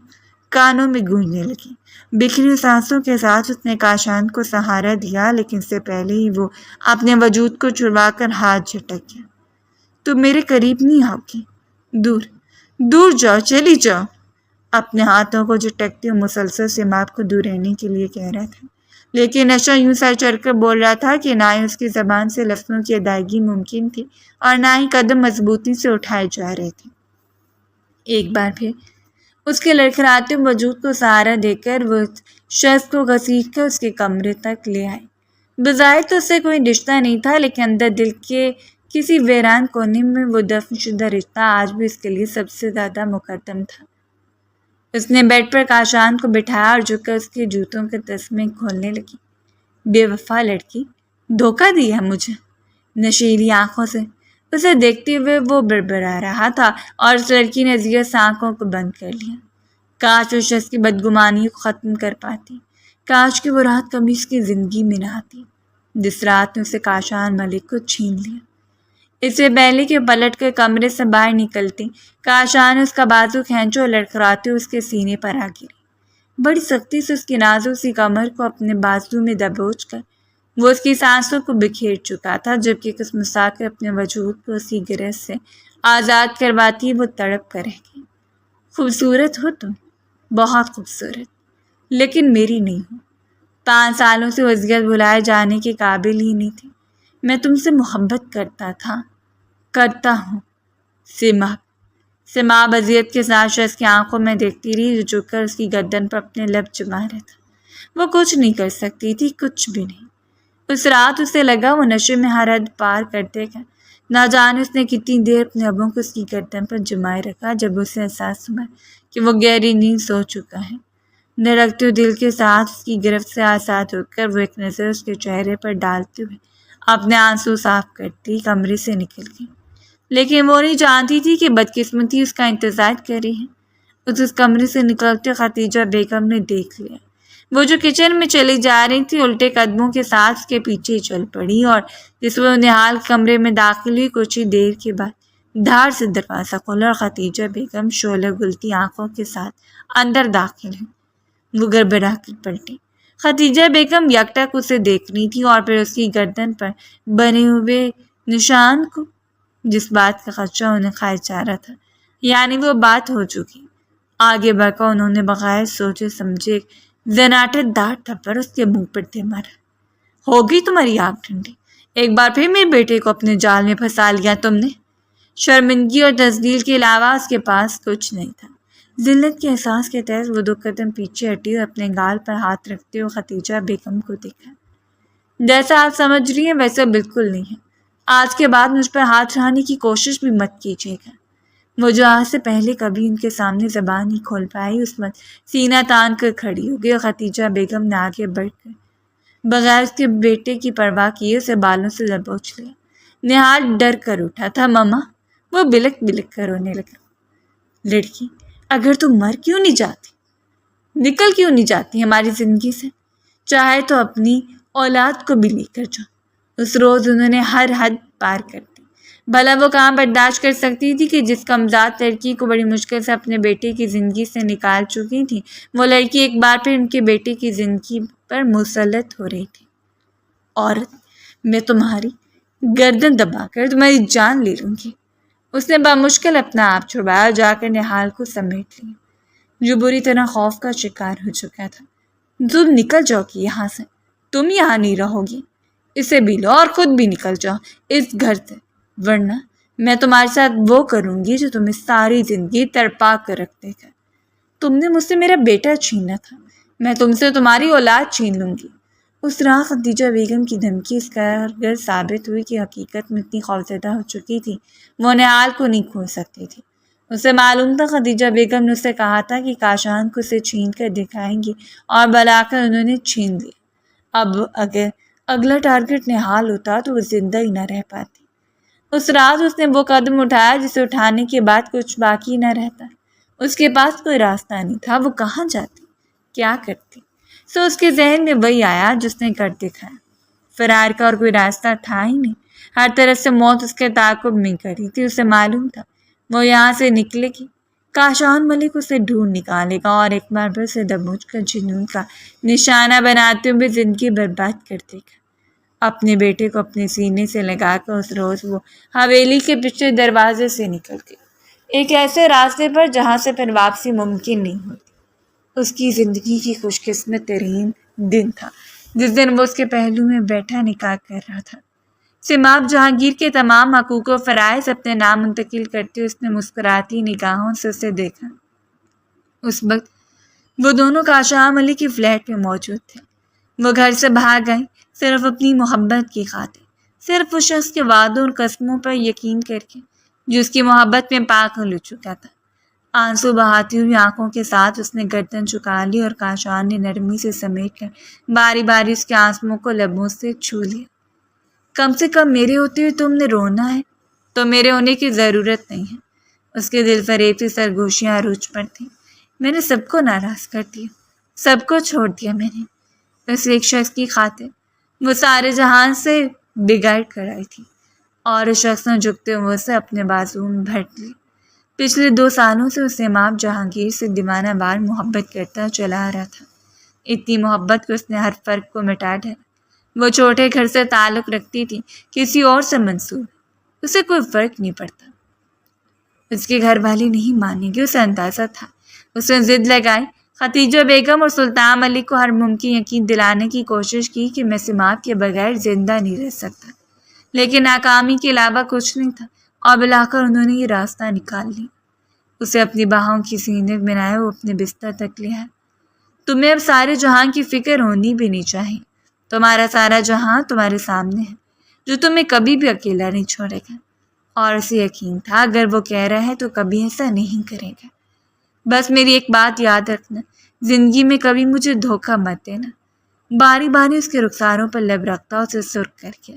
کانوں میں گونجنے لگی۔ بکھری سانسوں کے ساتھ اس نے کاشان کو سہارا دیا، لیکن اس سے پہلے ہی وہ اپنے وجود کو چھڑوا کر ہاتھ جھٹک گیا۔ تم میرے قریب نہیں آؤ گی، دور دور جاؤ، چلی جاؤ۔ اپنے ہاتھوں کو جھٹکتے ہوئے مسلسل سماپ کو دور رہنے کے لیے کہہ رہا تھا، لیکن نشہ یوں سر چڑھ کر بول رہا تھا کہ نہ ہی اس کی زبان سے لفظوں کی ادائیگی ممکن تھی اور نہ ہی قدم مضبوطی سے اٹھائے جا رہے تھے۔ ایک بار پھر اس کے لڑکھڑاتے وجود کو سہارا دے کر وہ شخص کو گھسیٹ کر اس کے کمرے تک لے آئے۔ بظاہر تو اس سے کوئی رشتہ نہیں تھا، لیکن اندر دل کے کسی ویران کونے میں وہ دفن شدہ رشتہ آج بھی اس کے لیے سب سے زیادہ مقدم تھا۔ اس نے بیڈ پر کاشان کو بٹھایا اور جھک کر اس کے جوتوں کے تسمے کھولنے لگی۔ بے وفا لڑکی، دھوکہ دیا مجھے۔ نشیلی آنکھوں سے اسے دیکھتے ہوئے وہ بڑبڑا رہا تھا اور اس لڑکی نے اذیت سے آنکھوں کو بند کر لیا۔ کاش اس شخص کی بدگمانی کو ختم کر پاتی، کاش کی وہ رات کبھی اس کی زندگی میں نہ آتی جس رات نے اسے کاشان ملک کو چھین لیا۔ اس سے پہلے کہ پلٹ کر کمرے سے باہر نکلتی، کاشان اس کا بازو کھینچا اور لڑکھڑاتے اس کے سینے پر آ گری۔ بڑی سختی سے اس کی نازک سی کمر کو اپنے بازو میں دبوچ کر وہ اس کی سانسوں کو بکھیر چکا تھا، جبکہ کسمسا کر اپنے وجود کو اسی گرفت سے آزاد کرواتی وہ تڑپ کر رہ گئی۔ خوبصورت ہو تم، بہت خوبصورت، لیکن میری نہیں ہو۔ 5 سالوں سے وہ اذیت بھلائے جانے کے قابل ہی نہیں تھی۔ میں تم سے محبت کرتا ہوں۔ سماب اذیت کے ساتھ شخص کی آنکھوں میں دیکھتی رہی، جو جھک کر اس کی گردن پر اپنے لب جما رہا تھا۔ وہ کچھ نہیں کر سکتی تھی، کچھ بھی نہیں۔ اس رات اسے لگا وہ نشے میں ہر حد پار کر دے گا۔ نہ جانے اس نے کتنی دیر اپنے لبوں کو اس کی گردن پر جمائے رکھا، جب اسے احساس ہوا کہ وہ گہری نیند سو چکا ہے۔ دھڑکتے دل کے ساتھ اس کی گرفت سے آزاد ہو کر وہ ایک نظر اس کے چہرے پر ڈالتے ہوئے اپنے آنسو صاف کرتی کمرے سے نکل گئی۔ لیکن وہ نہیں جانتی تھی کہ بدقسمتی اس کا انتظار کر رہی ہے۔ اس کمرے سے نکلتے خدیجہ بیگم نے دیکھ لیا۔ وہ جو کچن میں چلی جا رہی تھی، الٹے قدموں کے ساتھ اس کے پیچھے چل پڑی، اور جس وہ نہال کمرے میں داخل ہوئی، کچھ ہی دیر کے بعد دھار سے دروازہ کھولا اور خدیجہ بیگم شعلہ گلتی آنکھوں کے ساتھ اندر داخل ہوئی۔ وہ گڑبڑا کر پلٹی۔ خدیجہ بیگم یکٹک اسے دیکھ رہی تھی اور پھر اس کی گردن پر بنے ہوئے نشان کو، جس بات کا خدشہ انہیں کھائے جا رہا تھا، یعنی وہ بات ہو چکی۔ آگے بڑھ کر انہوں نے بغیر سوچے سمجھے زناٹت دار تھپڑ اس کے منہ پر دے مارا۔ ہوگی تمہاری آنکھ ٹھنڈی، ایک بار پھر میرے بیٹے کو اپنے جال میں پھنسا لیا تم نے۔ شرمندگی اور تذلیل کے علاوہ اس کے پاس کچھ نہیں تھا۔ ذلت کے احساس کے تحت وہ 2 قدم پیچھے ہٹی اور اپنے گال پر ہاتھ رکھتے ہوئے خدیجہ بیگم کو دیکھا۔ جیسا آپ سمجھ رہی ہیں ویسا بالکل نہیں ہے۔ آج کے بعد مجھ پر ہاتھ اٹھانے کی کوشش بھی مت کیجیے گا۔ وہ جو آج سے پہلے کبھی ان کے سامنے زبان نہیں کھول پائی، اس وقت سینہ تان کر کھڑی ہو گئی، اور خدیجہ بیگم نے آگے بڑھ کر بغیر اس کے بیٹے کی پرواہ کیے اسے بالوں سے دبوچ لیا۔ نہال ڈر کر اٹھا تھا۔ مما، وہ بلک بلک کر رونے لگا۔ لڑکی، اگر تم مر کیوں نہیں جاتی، نکل کیوں نہیں جاتی ہماری زندگی سے؟ چاہے تو اپنی اولاد کو بھی لے کر جاؤ۔ اس روز انہوں نے ہر حد پار کر دی۔ بھلا وہ کہاں برداشت کر سکتی تھی کہ جس کمزاد لڑکی کو بڑی مشکل سے اپنے بیٹے کی زندگی سے نکال چکی تھی، وہ لڑکی ایک بار پھر ان کے بیٹے کی زندگی پر مسلط ہو رہی تھی۔ عورت، میں تمہاری گردن دبا کر تمہاری جان لے لوں گی۔ اس نے بمشکل اپنا آپ چھڑوایا، جا کر نہال کو سمیٹ لیا، جو بری طرح خوف کا شکار ہو چکا تھا۔ تم نکل جاؤ کہ یہاں سے، تم یہاں نہیں رہو گی۔ اسے بھی لو اور خود بھی نکل جاؤ اس گھر سے، ورنہ میں تمہارے ساتھ وہ کروں گی جو تمہیں ساری زندگی تڑپا کر رکھ دے گا۔ تم نے مجھ سے میرا بیٹا چھینا تھا، میں تم سے تمہاری اولاد چھین لوں گی۔ اس رات خدیجہ بیگم کی دھمکی اس کارگر ثابت ہوئی کہ حقیقت میں اتنی خوفزدہ ہو چکی تھی وہ نہال کو نہیں کھو سکتی تھی۔ اسے معلوم تھا خدیجہ بیگم نے اسے کہا تھا کہ کاشان کو اسے چھین کر دکھائیں گی، اور بلا کر انہوں نے چھین لیا۔ اب اگر اگلا ٹارگٹ نہال ہوتا تو وہ زندہ ہی نہ رہ پاتی۔ اس رات اس نے وہ قدم اٹھایا جسے اٹھانے کے بعد کچھ باقی نہ رہتا۔ اس کے پاس کوئی راستہ نہیں تھا، وہ کہاں جاتی، کیا کرتی؟ اس کے ذہن میں وہی آیا جس نے کر دکھایا۔ فرار کا اور کوئی راستہ تھا ہی نہیں۔ ہر طرف سے موت اس کے تعاقب میں کری تھی۔ اسے معلوم تھا وہ یہاں سے نکلے گی، کاشان ملک اسے ڈھونڈ نکالے گا اور ایک بار پھر سے دبوچ کر جنون کا نشانہ بناتے ہوئے زندگی برباد کر دے گا۔ اپنے بیٹے کو اپنے سینے سے لگا کر اس روز وہ حویلی کے پچھلے دروازے سے نکل گئی۔ ایک ایسے راستے پر جہاں سے پھر واپسی ممکن نہیں ہوتی۔ اس کی زندگی کی خوش قسمت ترین دن تھا جس دن وہ اس کے پہلو میں بیٹھا نکاح کر رہا تھا۔ سماب جہانگیر کے تمام حقوق و فرائض اپنے نام منتقل کرتے اس نے مسکراتی نگاہوں سے اسے دیکھا۔ اس وقت وہ دونوں کاشان ملک کی فلیٹ میں موجود تھے۔ وہ گھر سے بھاگ گئے صرف اپنی محبت کی خاطر، صرف اس شخص کے وعدوں اور قسموں پر یقین کر کے جو اس کی محبت میں پاگل ہو چکا تھا۔ آنسو بہاتی ہوئی آنکھوں کے ساتھ اس نے گردن جھکا لی اور کاشان نے نرمی سے سمیٹ کر باری باری اس کے آنسوؤں کو لبوں سے چھو لیا۔ کم سے کم میرے ہوتے ہوئے تم نے رونا ہے تو میرے ہونے کی ضرورت نہیں ہے۔ اس کے دل فریب سے سرگوشیاں عروج پر تھیں۔ میں نے سب کو ناراض کر دیا، سب کو چھوڑ دیا میں نے، اس ایک شخص کی خاطر۔ وہ سارے جہان سے بگڑ کر آئی تھی اور اس شخص نے جھکتے ہوئے سے اپنے بازو میں بھرٹ لی۔ پچھلے 2 سالوں سے اس امام جہانگیر سے دیوانہ وار محبت کرتا چلا آ رہا تھا۔ اتنی محبت کہ اس نے ہر فرق کو مٹا ڈالا۔ وہ چھوٹے گھر سے تعلق رکھتی تھی، کسی اور سے منسوب، اسے کوئی فرق نہیں پڑتا۔ اس کے گھر والے نہیں مانیں گے، اسے اندازہ تھا۔ اس نے ضد لگائی، ختیجہ بیگم اور سلطان ملک کو ہر ممکن یقین دلانے کی کوشش کی کہ میں سماعت کے بغیر زندہ نہیں رہ سکتا، لیکن ناکامی کے علاوہ کچھ نہیں تھا، اور بلاخر انہوں نے یہ راستہ نکال لیا۔ اسے اپنی باہوں کی سینے میں بنائے وہ اپنے بستر تک لے آیا۔ تمہیں اب سارے جہاں کی فکر ہونی بھی نہیں چاہیے، تمہارا سارا جہاں تمہارے سامنے ہے جو تمہیں کبھی بھی اکیلا نہیں چھوڑے گا۔ اور اسے یقین تھا اگر وہ کہہ رہا ہے تو کبھی ایسا نہیں کرے گا۔ بس میری ایک بات یاد رکھنا، زندگی میں کبھی مجھے دھوکہ مت دینا۔ باری باری اس کے رخساروں پر لب رکھتا اسے سرخ کر کے۔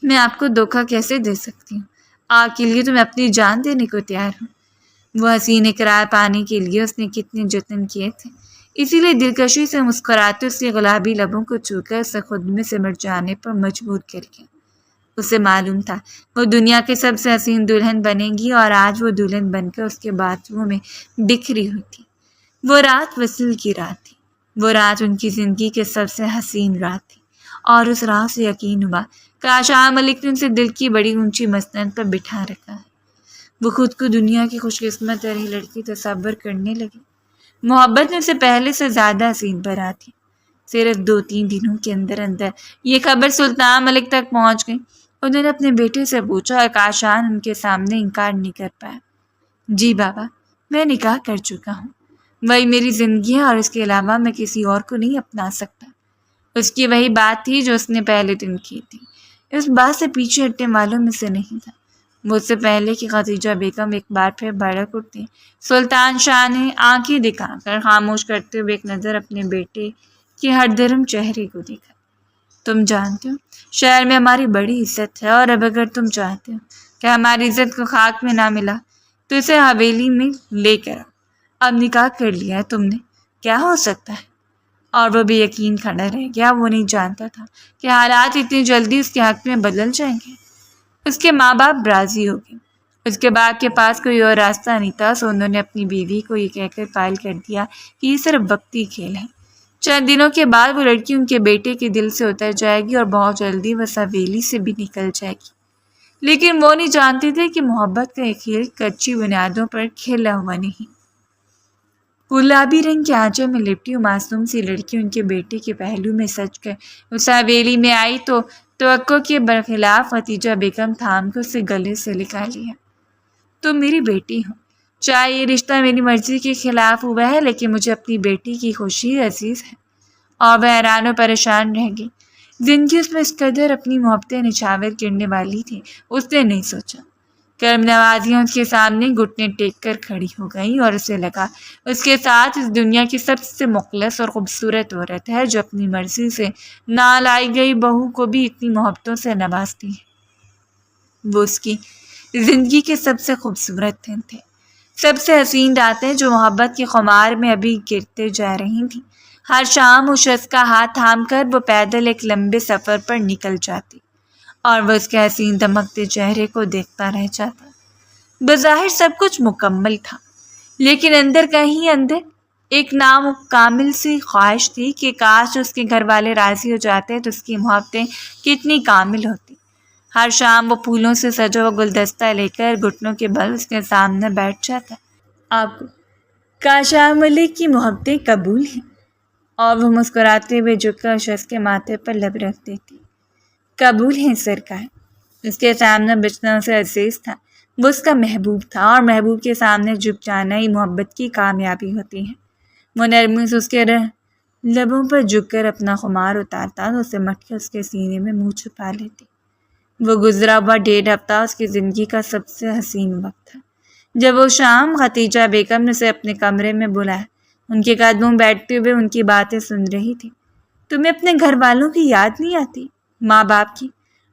میں آپ کو دھوکہ کیسے دے سکتی ہوں؟ آپ کے لیے تو میں اپنی جان دینے کو تیار ہوں۔ وہ حسین اقرار پانے کے لیے اس نے کتنے جتن کیے تھے، اسی لیے دلکشی سے مسکراتے اس کے گلابی لبوں کو چھو کر اسے خود میں سمٹ جانے پر مجبور کر کے۔ اسے معلوم تھا وہ دنیا کے سب سے حسین دلہن بنے گی، اور آج وہ دلہن بن کر اس کے بازوؤں میں بکھری ہوئی تھی۔ وہ رات وصل کی رات تھی، وہ رات ان کی زندگی کے سب سے حسین رات تھی، اور اس رات سے یقین ہوا کاشان ملک نے اسے دل کی بڑی اونچی مسند پر بٹھا رکھا ہے۔ وہ خود کو دنیا کی خوش قسمت ترین لڑکی تصور کرنے لگی۔ محبت میں سے پہلے سے زیادہ حسین برا تھی۔ صرف 2-3 دنوں کے اندر اندر یہ خبر سلطان ملک تک پہنچ گئی۔ انہوں نے اپنے بیٹے سے پوچھا اور کاشان ان کے سامنے انکار نہیں کر پایا۔ جی بابا، میں نکاح کر چکا ہوں، وہی میری زندگی ہے اور اس کے علاوہ میں کسی اور کو نہیں اپنا سکتا۔ اس کی وہی بات تھی جو اس نے پہلے دن کی تھی، اس بات سے پیچھے ہٹنے والوں میں سے نہیں تھا۔ مجھ سے پہلے کہ ختیجہ بیگم ایک بار پھر بھڑک اٹھتی، سلطان شاہ نے آنکھیں دکھا کر خاموش کرتے ہوئے ایک نظر اپنے بیٹے کے ہر درم چہرے کو دیکھا۔ تم جانتے ہو شہر میں ہماری بڑی عزت ہے، اور اب اگر تم چاہتے ہو کہ ہماری عزت کو خاک میں نہ ملا تو اسے حویلی میں لے کر آؤ۔ اب نکاح کر لیا ہے تم نے، کیا ہو سکتا ہے؟ اور وہ بے یقین کھڑا رہ گیا۔ وہ نہیں جانتا تھا کہ حالات اتنی جلدی اس کے حق میں بدل جائیں گے۔ اس کے ماں باپ راضی ہو گئے، اس کے باپ کے پاس کوئی اور راستہ نہیں تھا، سو انہوں نے اپنی بیوی کو یہ کہہ کر قائل کر دیا کہ یہ صرف وقتی کھیل ہے۔ چند دنوں کے بعد وہ لڑکی ان کے بیٹے کے دل سے اتر جائے گی اور بہت جلدی وہ حویلی سے بھی نکل جائے گی۔ لیکن وہ نہیں جانتے تھے کہ محبت کا یہ کھیل کچی بنیادوں پر کھیلا ہوا نہیں۔ گلابی رنگ کے آنچل میں لپٹی معصوم سی لڑکی ان کے بیٹے کے پہلو میں سج کر اس حویلی میں آئی تو توقع کے برخلاف ختیجہ بیگم تھام کر اسے گلے سے لگا لیا۔ تم میری بیٹی ہو، چاہے یہ رشتہ میری مرضی کے خلاف ہوا ہے، لیکن مجھے اپنی بیٹی کی خوشی عزیز ہے۔ اور وہ حیران و پریشان رہ گئی۔ زندگی اس میں اس قدر اپنی محبتیں نچھاور کرنے والی تھی، اس نے نہیں سوچا۔ کرم نوازیاں اس کے سامنے گھٹنے ٹیک کر کھڑی ہو گئیں، اور اسے لگا اس کے ساتھ اس دنیا کی سب سے مخلص اور خوبصورت عورت ہے جو اپنی مرضی سے نہ لائی گئی بہو کو بھی اتنی محبتوں سے نوازتی ہے۔ وہ اس کی زندگی کے سب سے خوبصورت دن تھے، سب سے حسین راتیں جو محبت کے خمار میں ابھی گرتے جا رہی تھیں۔ ہر شام اس شخص کا ہاتھ تھام کر وہ پیدل ایک لمبے سفر پر نکل جاتی، اور وہ اس کے حسین دمکتے چہرے کو دیکھتا رہ جاتا۔ بظاہر سب کچھ مکمل تھا، لیکن اندر کہیں اندر ایک نامکمل سی خواہش تھی کہ کاش اس کے گھر والے راضی ہو جاتے تو اس کی محبتیں کتنی کامل ہوتی۔ ہر شام وہ پھولوں سے سجا ہوا گلدستہ لے کر گھٹنوں کے بل اس کے سامنے بیٹھ جاتا۔ آپ کو کاشان ملک کی محبتیں قبول ہیں؟ اور وہ مسکراتے ہوئے جھک کر شخص کے ماتھے پر لب رکھ دیتی۔ قبول ہیں سرکار۔ اس کے سامنے بچنا اسے عزیز تھا، وہ اس کا محبوب تھا، اور محبوب کے سامنے جھک جانا ہی محبت کی کامیابی ہوتی ہے۔ وہ نرمی سے اس کے لبوں پر جھک کر اپنا خمار اتارتا تو اسے مٹ کر اس کے سینے میں منہ چھپا لیتی۔ وہ گزرا ہوا 1.5 ہفتہ اس کی زندگی کا سب سے حسین وقت تھا۔ جب وہ شام خدیجہ بیگم نے اسے اپنے کمرے میں بلایا، ان کے قدموں میں بیٹھتے ہوئے ان کی باتیں سن رہی تھی۔ تمہیں اپنے گھر والوں کی یاد نہیں آتی؟ ماں باپ کی؟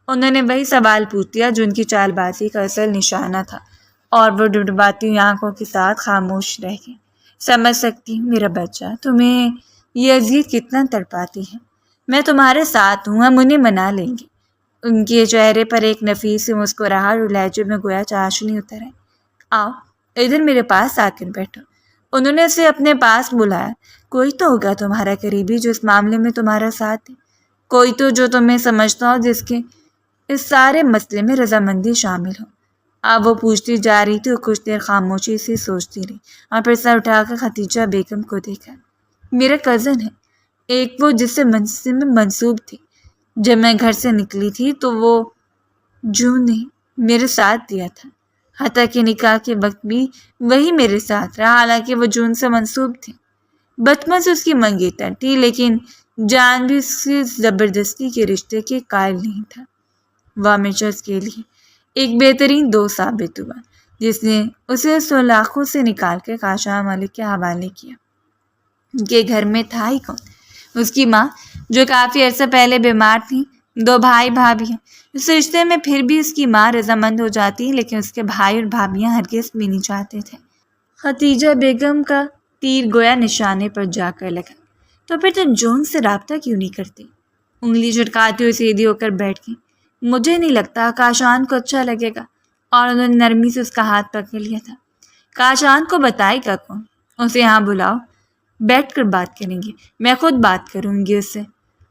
انہوں نے وہی سوال پوچھ دیا جو ان کی چال بازی کا اصل نشانہ تھا، اور وہ ڈبڈباتی ہوئی آنکھوں کے ساتھ خاموش رہ گئی۔ سمجھ سکتی ہوں میرا بچہ، تمہیں یہ اذیت کتنا تڑپاتی ہے۔ میں تمہارے ساتھ ہوں، ہم انہیں منا لیں گے۔ ان کے چہرے پر ایک نفیس سی مسکراہٹ اور لہجے میں گویا چاشنی اتر ہے۔ آؤ ادھر میرے پاس آ کر بیٹھو۔ انہوں نے اسے اپنے پاس بلایا۔ کوئی تو ہوگا تمہارا قریبی جو اس معاملے میں تمہارا ساتھ دے، کوئی تو جو تمہیں سمجھتا ہو، جس کے اس سارے مسئلے میں رضامندی شامل ہو۔ اب وہ پوچھتی جا رہی تھی اور کچھ دیر خاموشی سے سوچتی رہی، اور پھر سر اٹھا کر خدیجہ بیگم کو دیکھا۔ میرا کزن ہے، ایک وہ جس سے منسوب تھی۔ جب میں گھر سے نکلی تھی تو وہ جون نے میرے ساتھ دیا تھا، حتیٰ کہ نکاح کے وقت بھی وہی میرے ساتھ رہا، حالانکہ وہ جون سے منسوب تھی۔ بچپن سے اس کی منگیتر تھی، لیکن جان بھی اس کی زبردستی کے رشتے کے قائل نہیں تھا۔ وہ ہمیشہ اس کے لیے ایک بہترین دوست ثابت ہوا، جس نے اسے سلاخوں سے نکال کر کاشان ملک کے حوالے کیا۔ ان کے گھر میں تھا ہی کون؟ اس کی ماں، جو کافی عرصہ پہلے بیمار تھی، 2 بھائی بھابھی ہیں۔ اس رشتے میں پھر بھی اس کی ماں رضامند ہو جاتی، لیکن اس کے بھائی اور بھابھیاں ہرگز بھی نہیں چاہتے تھے۔ خدیجہ بیگم کا تیر گویا نشانے پر جا کر لگا۔ تو پھر تم جون سے رابطہ کیوں نہیں کرتی؟ انگلی چٹکاتی ہوئی سیدھی ہو کر بیٹھ گئی۔ مجھے نہیں لگتا کاشان کو اچھا لگے گا، اور انہوں نے نرمی سے اس کا ہاتھ پکڑ لیا تھا۔ کاشان کو بتائے گا کون؟ اسے یہاں بلاؤ، بیٹھ کر بات کریں گے، میں خود بات کروں گی اس سے۔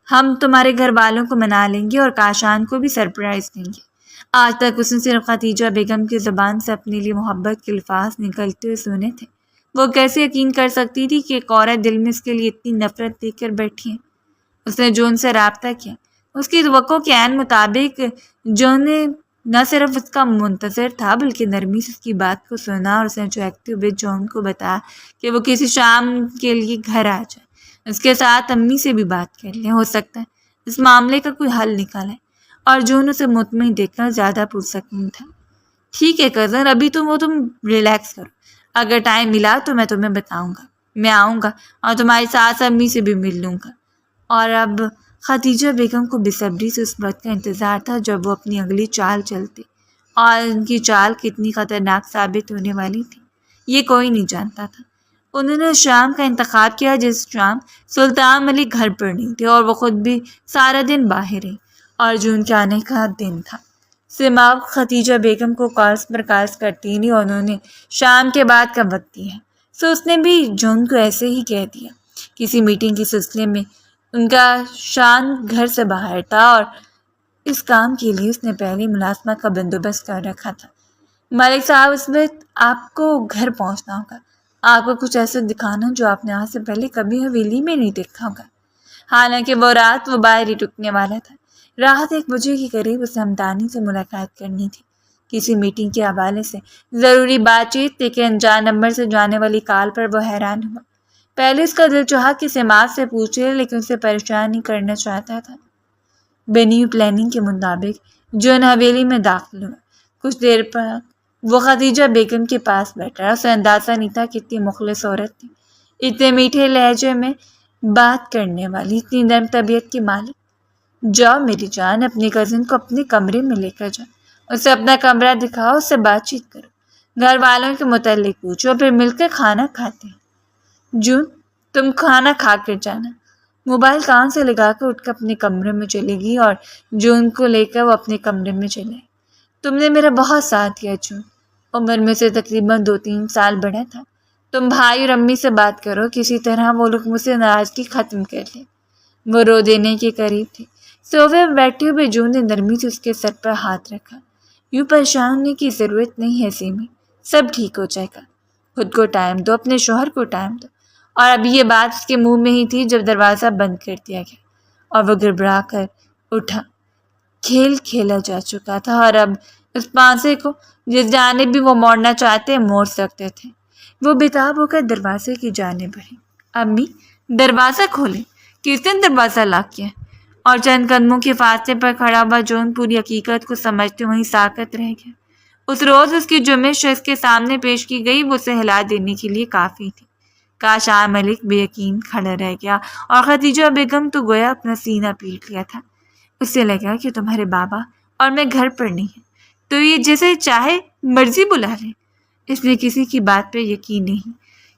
ہم تمہارے گھر والوں کو منا لیں گے اور کاشان کو بھی سرپرائز دیں گے۔ آج تک اس نے صرف خدیجہ بیگم کی زبان سے اپنے لیے محبت کے الفاظ نکلتے ہوئے سنے تھے۔ وہ کیسے یقین کر سکتی تھی کہ ایک عورت دل میں اس کے لیے اتنی نفرت دے کر بیٹھی ہے؟ اس نے جون سے رابطہ کیا۔ اس کی توقع کے عین مطابق جون نے نہ صرف اس کا منتظر تھا، بلکہ نرمی سے اس کی بات کو سنا اور اسے چہکتے ہوئے جون کو بتایا کہ وہ کسی شام کے لیے گھر آ جائے، اس کے ساتھ امی سے بھی بات کر لیں، ہو سکتا ہے اس معاملے کا کوئی حل نکالے۔ اور جون اسے مطمئن دیکھ کر زیادہ پرسکون تھا۔ ٹھیک ہے کزن، ابھی تم ریلیکس کرو، اگر ٹائم ملا تو میں تمہیں بتاؤں گا، میں آؤں گا اور تمہاری ساس امی سے بھی مل لوں گا۔ اور اب خدیجہ بیگم کو بے صبری سے اس وقت کا انتظار تھا جب وہ اپنی اگلی چال چلتی، اور ان کی چال کتنی خطرناک ثابت ہونے والی تھی یہ کوئی نہیں جانتا تھا۔ انہوں نے شام کا انتخاب کیا جس شام سلطان ملک گھر پر نہیں تھے، اور وہ خود بھی سارا دن باہر رہی، اور جون کے آنے کا دن تھا۔ سماغ خدیجہ بیگم کو کالز پر کالز کرتی رہی، اور انہوں نے شام کے بعد کا وقت دیا، سو اس نے بھی جون کو ایسے ہی کہہ دیا۔ کسی میٹنگ کے سلسلے میں ان کا شان گھر سے باہر تھا، اور اس کام کے لیے اس نے پہلی ملازمت کا بندوبست کر رکھا تھا۔ ملک صاحب، اس وقت آپ کو گھر پہنچنا ہوگا، آپ کو کچھ ایسا دکھانا جو آپ نے آج سے پہلے کبھی حویلی میں نہیں دیکھا ہوگا۔ حالانکہ وہ رات وہ باہر ہی رکنے والا تھا۔ رات 1 بجے کے قریب اسے ہمدانی سے ملاقات کرنی تھی، کسی میٹنگ کے حوالے سے ضروری بات چیت تھی کہ انجان نمبر سے جانے والی کال پر وہ حیران ہوا۔ پہلے اس کا دل چاہا کہ سماغ سے پوچھے، لیکن اسے پریشان نہیں کرنا چاہتا تھا۔ بنی پلاننگ کے مطابق جون حویلی میں داخل ہوا۔ کچھ دیر پر وہ خدیجہ بیگم کے پاس بیٹھا، اسے اندازہ نہیں تھا کتنی مخلص عورت تھی، اتنے میٹھے لہجے میں بات کرنے والی، اتنی نرم طبیعت کی مالک۔ جاؤ میری جان، اپنی کزن کو اپنے کمرے میں لے کر جاؤ، اسے اپنا کمرہ دکھاؤ، اس سے بات چیت کرو، گھر والوں کے متعلق پوچھو، پھر مل کر کھانا کھاتے ہیں۔ جون، تم کھانا کھا کر جانا۔ موبائل کان سے لگا کر اٹھ کر اپنے کمرے میں چلے گی، اور جون کو لے کر وہ اپنے کمرے میں چلے۔ تم نے میرا بہت ساتھ دیا جون، عمر میں سے تقریباً 2-3 سال بڑا تھا۔ تم بھائی اور امی سے بات کرو، کسی طرح وہ لوگ مجھ سے ناراضگی ختم کر لیں۔ وہ رو دینے کے قریب تھی۔ صوفے میں بیٹھے ہوئے جون نے نرمی سے اس کے سر پر ہاتھ رکھا۔ یوں پریشان ہونے کی ضرورت نہیں ہے سیمی، سب ٹھیک ہو جائے گا۔ خود کو ٹائم دو، اپنے شوہر کو ٹائم دو۔ اور ابھی یہ بات اس کے منہ میں ہی تھی جب دروازہ بند کر دیا گیا اور وہ گڑبڑا کر اٹھا۔ کھیل کھیلا جا چکا تھا اور اب اس پانسے کو جس جانب بھی وہ موڑنا چاہتے موڑ سکتے تھے۔ وہ بےتاب ہو کر دروازے کی جانب بڑھی۔ امی دروازہ کھولیں، کس نے دروازہ لاک کیا؟ اور چند قدموں کے فاصلے پر کھڑا ہوا جون پوری حقیقت کو سمجھتے وہیں ساکت رہ گیا۔ اس روز اس کی جمعہ شخص کے سامنے پیش کی گئی وہ اسے ہلا دینے کے لیے کافی تھی۔ کاش عام ملک بے یقین کھڑا رہ گیا اور خدیجہ بیگم تو گویا اپنا سینہ پیٹ لیا تھا۔ اسے لگا کہ تمہارے بابا اور میں گھر پر نہیں ہیں تو یہ جیسے چاہے مرضی بلا لیں۔ اس نے کسی کی بات پہ یقین نہیں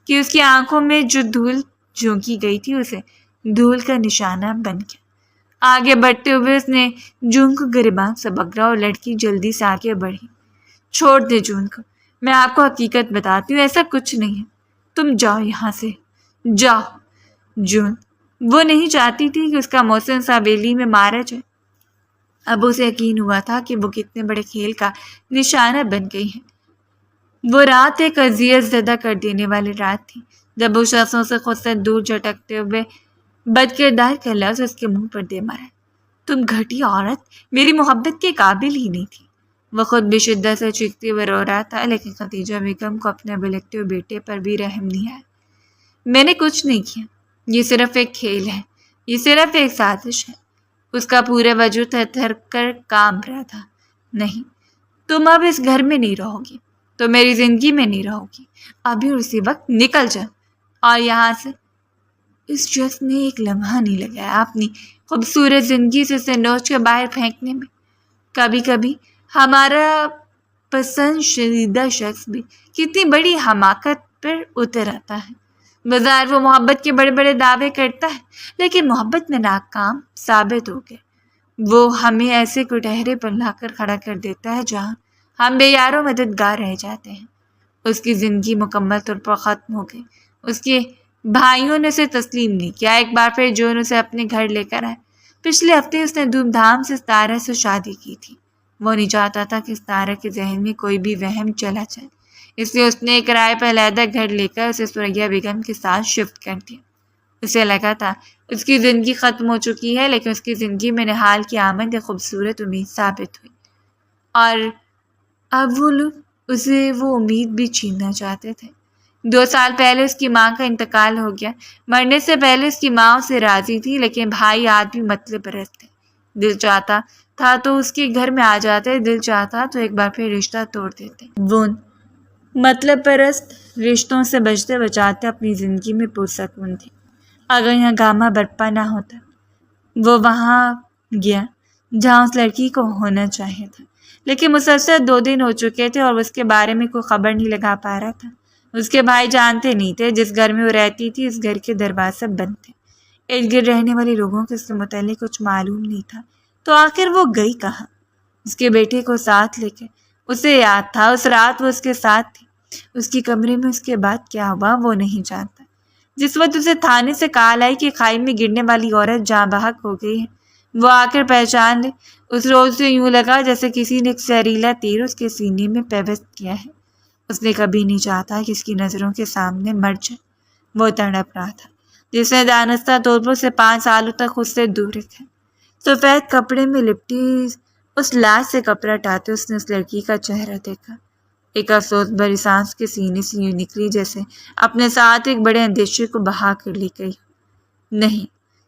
کہ اس کی آنکھوں میں جو دھول جھونکی گئی تھی اسے دھول کا نشانہ بن گیا۔ آگے بڑھتے ہوئے اس نے جون کو گریبان سے پکڑا اور لڑکی جلدی سے آگے بڑھی۔ چھوڑ دے جون کو، میں آپ کو حقیقت بتاتی ہوں، ایسا کچھ نہیں ہے، تم جاؤ یہاں سے، جاؤ۔ جون وہ نہیں چاہتی تھی کہ اس کا محسن اس حویلی میں مارا جائے۔ اب اسے یقین ہوا تھا کہ وہ کتنے بڑے کھیل کا نشانہ بن گئی ہے۔ وہ رات ایک اذیت زدہ کر دینے والی رات تھی جب اس شخصوں سے خود سے دور جھٹکتے ہوئے بد کردار کا لفظ اس کے منہ پر دے مارا۔ تم گھٹی عورت میری محبت کے قابل ہی نہیں تھی۔ وہ خود بھی شدت سے چیختے ہوئے رو رہا تھا لیکن خدیجہ بیگم کو اپنے بلکتے ہوئے بیٹے پر بھی رحم نہیں آیا۔ میں نے کچھ نہیں کیا، یہ صرف ایک کھیل ہے، یہ صرف ایک سازش ہے۔ اس کا پورے وجود تھر تھر کر کانپ رہا تھا۔ نہیں، تم اب اس گھر میں نہیں رہو گی، تو میری زندگی میں نہیں رہو گی، ابھی اور اسی وقت نکل جا اور یہاں سے۔ اس شخص نے ایک لمحہ نہیں لگایا اپنی خوبصورت زندگی سے اسے نوچ کے باہر پھینکنے میں۔ کبھی کبھی ہمارا پسند شدیدہ شخص بھی کتنی بڑی حماقت پر اتر آتا ہے۔ بظاہر وہ محبت کے بڑے بڑے دعوے کرتا ہے لیکن محبت میں ناکام ثابت ہو گئے۔ وہ ہمیں ایسے کٹہرے پر لا کر کھڑا کر دیتا ہے جہاں ہم بے یار و مددگار رہ جاتے ہیں۔ اس کی زندگی مکمل طور پر ختم ہو گئی۔ اس کے بھائیوں نے اسے تسلیم نہیں کیا۔ ایک بار پھر جون اسے اپنے گھر لے کر آئے۔ پچھلے ہفتے اس نے دھوم دھام سے ستارہ سے شادی کی تھی۔ وہ نہیں چاہتا تھا کہ ستارہ کے ذہن میں کوئی بھی وہم چلا جائے، اس لیے اس نے ایک کرائے پر علیحدہ گھر لے کر اسے سریا بیگم کے ساتھ شفٹ کر دیا۔ اسے لگا تھا اس کی زندگی ختم ہو چکی ہے لیکن اس کی زندگی میں نہال کی آمد ایک خوبصورت امید ثابت ہوئی، اور اب وہ لوگ اسے وہ امید بھی چھیننا چاہتے تھے۔ 2 سال پہلے اس کی ماں کا انتقال ہو گیا۔ مرنے سے پہلے اس کی ماں اسے راضی تھی لیکن بھائی آج بھی مطلب پرست تھے۔ دل چاہتا تھا تو اس کے گھر میں آ جاتے، دل چاہتا تو ایک بار پھر رشتہ توڑ دیتے۔ وہ مطلب پرست رشتوں سے بچتے بچاتے اپنی زندگی میں پرسکون تھی۔ اگر یہاں گاما برپا نہ ہوتا، وہ وہاں گیا جہاں اس لڑکی کو ہونا چاہیے تھا، لیکن مسلسل 2 دن ہو چکے تھے اور اس کے بارے میں کوئی خبر نہیں لگا پا رہا تھا۔ اس کے بھائی جانتے نہیں تھے جس گھر میں وہ رہتی تھی اس گھر کے دروازے بند تھے۔ ارد گرد رہنے والے لوگوں کو اس کے متعلق کچھ معلوم نہیں تھا، تو آخر وہ گئی کہاں؟ اس کے بیٹے کو ساتھ لے کے اسے یاد تھا اس رات وہ اس کے ساتھ تھی۔ اس کی کمرے میں اس کے بعد کیا ہوا وہ نہیں جانتا۔ جس وقت اسے تھانے سے کال آئی کہ کھائی میں گرنے والی عورت جاں بحق ہو گئی ہے، وہ آ کر پہچان لے۔ اس روز سے یوں لگا جیسے کسی نے ایک زہریلا تیر اس کے سینے میں پیوست کیا ہے۔ اس نے کبھی نہیں چاہتا کہ اس کی نظروں کے سامنے مر جائے۔ وہ تڑپ رہا تھا جس نے دانستہ طور پر اسے 5 سالوں تک خود سے دور رکھا۔ سفید کپڑے میں لپٹی اس لاش سے کپڑا ہٹاتے اس نے اس لڑکی کا چہرہ دیکھا۔ ایک افسوس بھری سانس کے سینے سے یوں نکلی جیسے اپنے ساتھ ایک بڑے اندیشے کو بہا کر لے گئی۔ نہیں،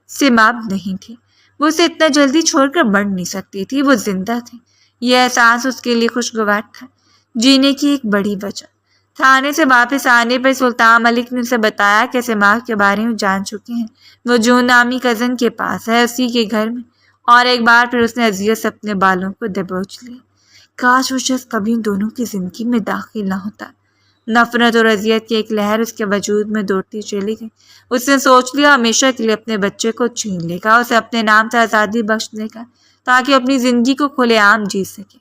سیماب نہیں تھی، وہ اسے اتنا جلدی چھوڑ کر بڑھ نہیں سکتی تھی، وہ زندہ تھی۔ یہ احساس اس کے لیے خوشگوار تھا، جینے کی ایک بڑی وجہ۔ تھانے سے واپس آنے پر سلطان ملک نے اسے بتایا کہ سیماب کے بارے میں جان چکے ہیں، وہ جون نامی کزن کے پاس ہے، اسی کے گھر میں، اور ایک بار پھر اس نے اذیت سے اپنے بالوں کو دبوچ لیا۔ کاش وہ شخص کبھی ان دونوں کی زندگی میں داخل نہ ہوتا۔ نفرت اور اذیت کی ایک لہر اس کے وجود میں دوڑتی چلی گئی۔ اس نے سوچ لیا ہمیشہ کے لیے اپنے بچے کو چھین لے گا، اسے اپنے نام سے آزادی بخش دے گا تاکہ اپنی زندگی کو کھلے عام جی سکے۔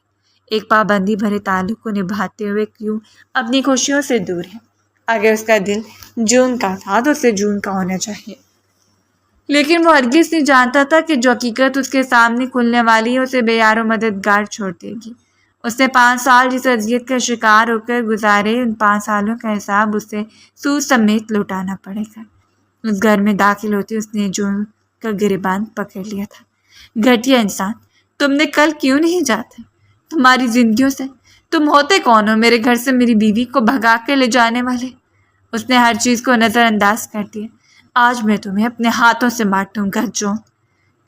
ایک پابندی بھرے تعلق کو نبھاتے ہوئے کیوں اپنی خوشیوں سے دور ہے؟ اگر اس کا دل جون کا تھا تو اسے جون کا ہونا چاہیے۔ لیکن وہ ہرگز نہیں جانتا تھا کہ جو حقیقت اس کے سامنے کھلنے والی ہے اسے بے یار و مددگار چھوڑ دے گی۔ اس نے 5 سال جس اذیت کا شکار ہو کر گزارے، ان 5 سالوں کا حساب اسے سود سمیت لوٹانا پڑے گا۔ اس گھر میں داخل ہوتے اس نے جون کا گریبان پکڑ لیا تھا۔ گھٹیا انسان، تم نے کل کیوں نہیں جاتے؟ تمہاری زندگیوں سے تم ہوتے کون ہو؟ میرے گھر سے میری بیوی کو بھگا کے لے جانے والے۔ اس نے ہر چیز کو نظر انداز کر دیا۔ آج میں تمہیں اپنے ہاتھوں سے مارٹوں گا جون۔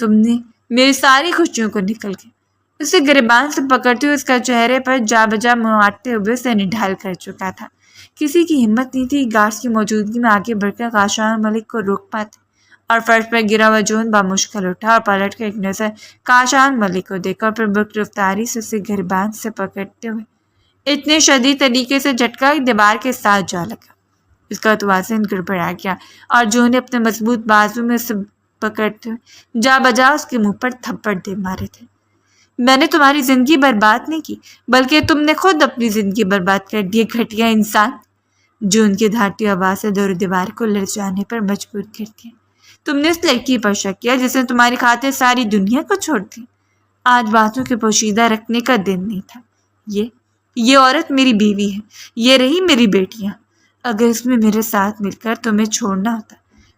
تم نے میری ساری خوشیوں کو نکل کے۔ اسے گریبان سے پکڑتے ہوئے اس کا چہرے پر جا بجا مارتے ہوئے اسے نڈھال کر چکا تھا۔ کسی کی ہمت نہیں تھی گارڈز کی موجودگی میں آگے بڑھ کر کاشان ملک کو روک پاتے، اور فرش پر گرا ہوا جون بامشکل اٹھا اور پلٹ کر ایک نظر کاشان ملک کو دیکھا، اور پھر بک رفتاری سے اسے گریبان سے پکڑتے ہوئے اتنے شدید طریقے سے جھٹکا کہ دیوار کے ساتھ جا لگا۔ اس کا توازن گڑبڑا گیا اور جون نے اپنے مضبوط بازو میں اسے پکڑتے ہوئے جا بجا اس کے منہ پر تھپڑ دے مارے تھے۔ میں نے تمہاری زندگی برباد نہیں کی، بلکہ تم نے خود اپنی زندگی برباد کر دی، گھٹیا انسان۔ جون کی دھاتی آواز سے دور دیوار کو لڑ جانے پر مجبور کر دیا۔ تم نے اس لڑکی پر شک کیا جس نے تمہاری خاطر ساری دنیا کو چھوڑ دی۔ آج باتوں کے پوشیدہ رکھنے کا دن نہیں تھا۔ یہ عورت میری بیوی ہے، یہ رہی میری بیٹیاں۔ اگر اس میں میرے ساتھ مل کر تمہیں چھوڑنا ہوتا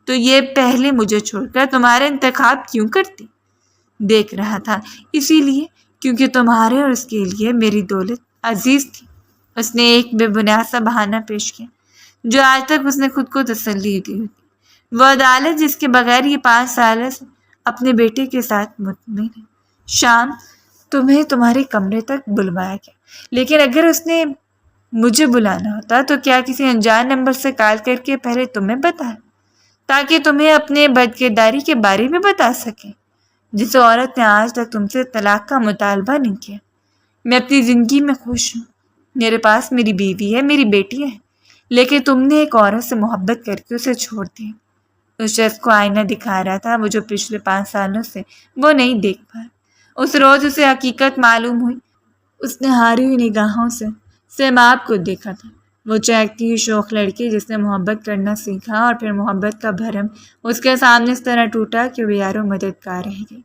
تو یہ پہلے مجھے چھوڑ کر تمہارا انتخاب کیوں کرتی؟ دیکھ رہا تھا، اسی لیے کیونکہ تمہارے اور اس کے لیے میری دولت عزیز تھی۔ اس نے ایک بے بنیاد سا بہانہ پیش کیا جو آج تک اس نے خود کو تسلی دی ہوتی۔ وہ عدالت جس کے بغیر یہ 5 سال سے اپنے بیٹے کے ساتھ مطمئن ہے۔ شام تمہیں تمہارے کمرے تک بلوایا گیا، لیکن اگر اس نے مجھے بلانا ہوتا تو کیا کسی انجان نمبر سے کال کر کے پہلے تمہیں بتایا تاکہ تمہیں اپنے بدکرداری کے بارے میں بتا سکے، جس عورت نے آج تک تم سے طلاق کا مطالبہ نہیں کیا۔ میں اپنی زندگی میں خوش ہوں، میرے پاس میری بیوی ہے، میری بیٹی ہے، لیکن تم نے ایک عورت سے محبت کر کے اسے چھوڑ دیا۔ اس شخص کو آئینہ دکھا رہا تھا، وہ جو پچھلے 5 سالوں سے وہ نہیں دیکھ پایا۔ اس روز اسے حقیقت معلوم ہوئی۔ اس نے ہاری ہوئی نگاہوں سے سیماب کو دیکھا تھا، وہ چہکتی ہوئی شوخ لڑکی جس نے محبت کرنا سیکھا اور پھر محبت کا بھرم اس کے سامنے اس طرح ٹوٹا کہ وہ یارو مددگار رہ گئی۔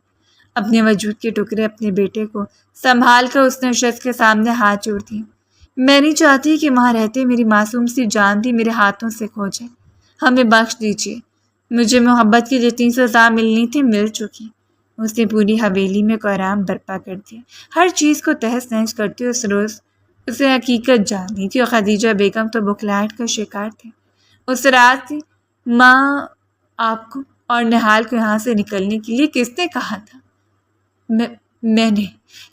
اپنے وجود کے ٹکڑے اپنے بیٹے کو سنبھال کر اس نے شخص کے سامنے ہاتھ جوڑ دیے۔ میں نہیں چاہتی کہ وہاں رہتے میری معصوم سی جان بھی میرے ہاتھوں سے کھو جائے۔ ہمیں بخش دیجیے، مجھے محبت کی جتنی سزا ملنی تھی مل چکی۔ اس نے پوری حویلی میں کوحرام برپا کر دیا۔ ہر چیز کو تہس نہس کرتے اس روز اسے حقیقت جاننی تھی، اور خدیجہ بیگم تو بخلاہٹ کا شکار تھے۔ اس رات ماں آپ کو اور نہال کو یہاں سے نکلنے کے لیے کس نے کہا تھا؟ میں نے،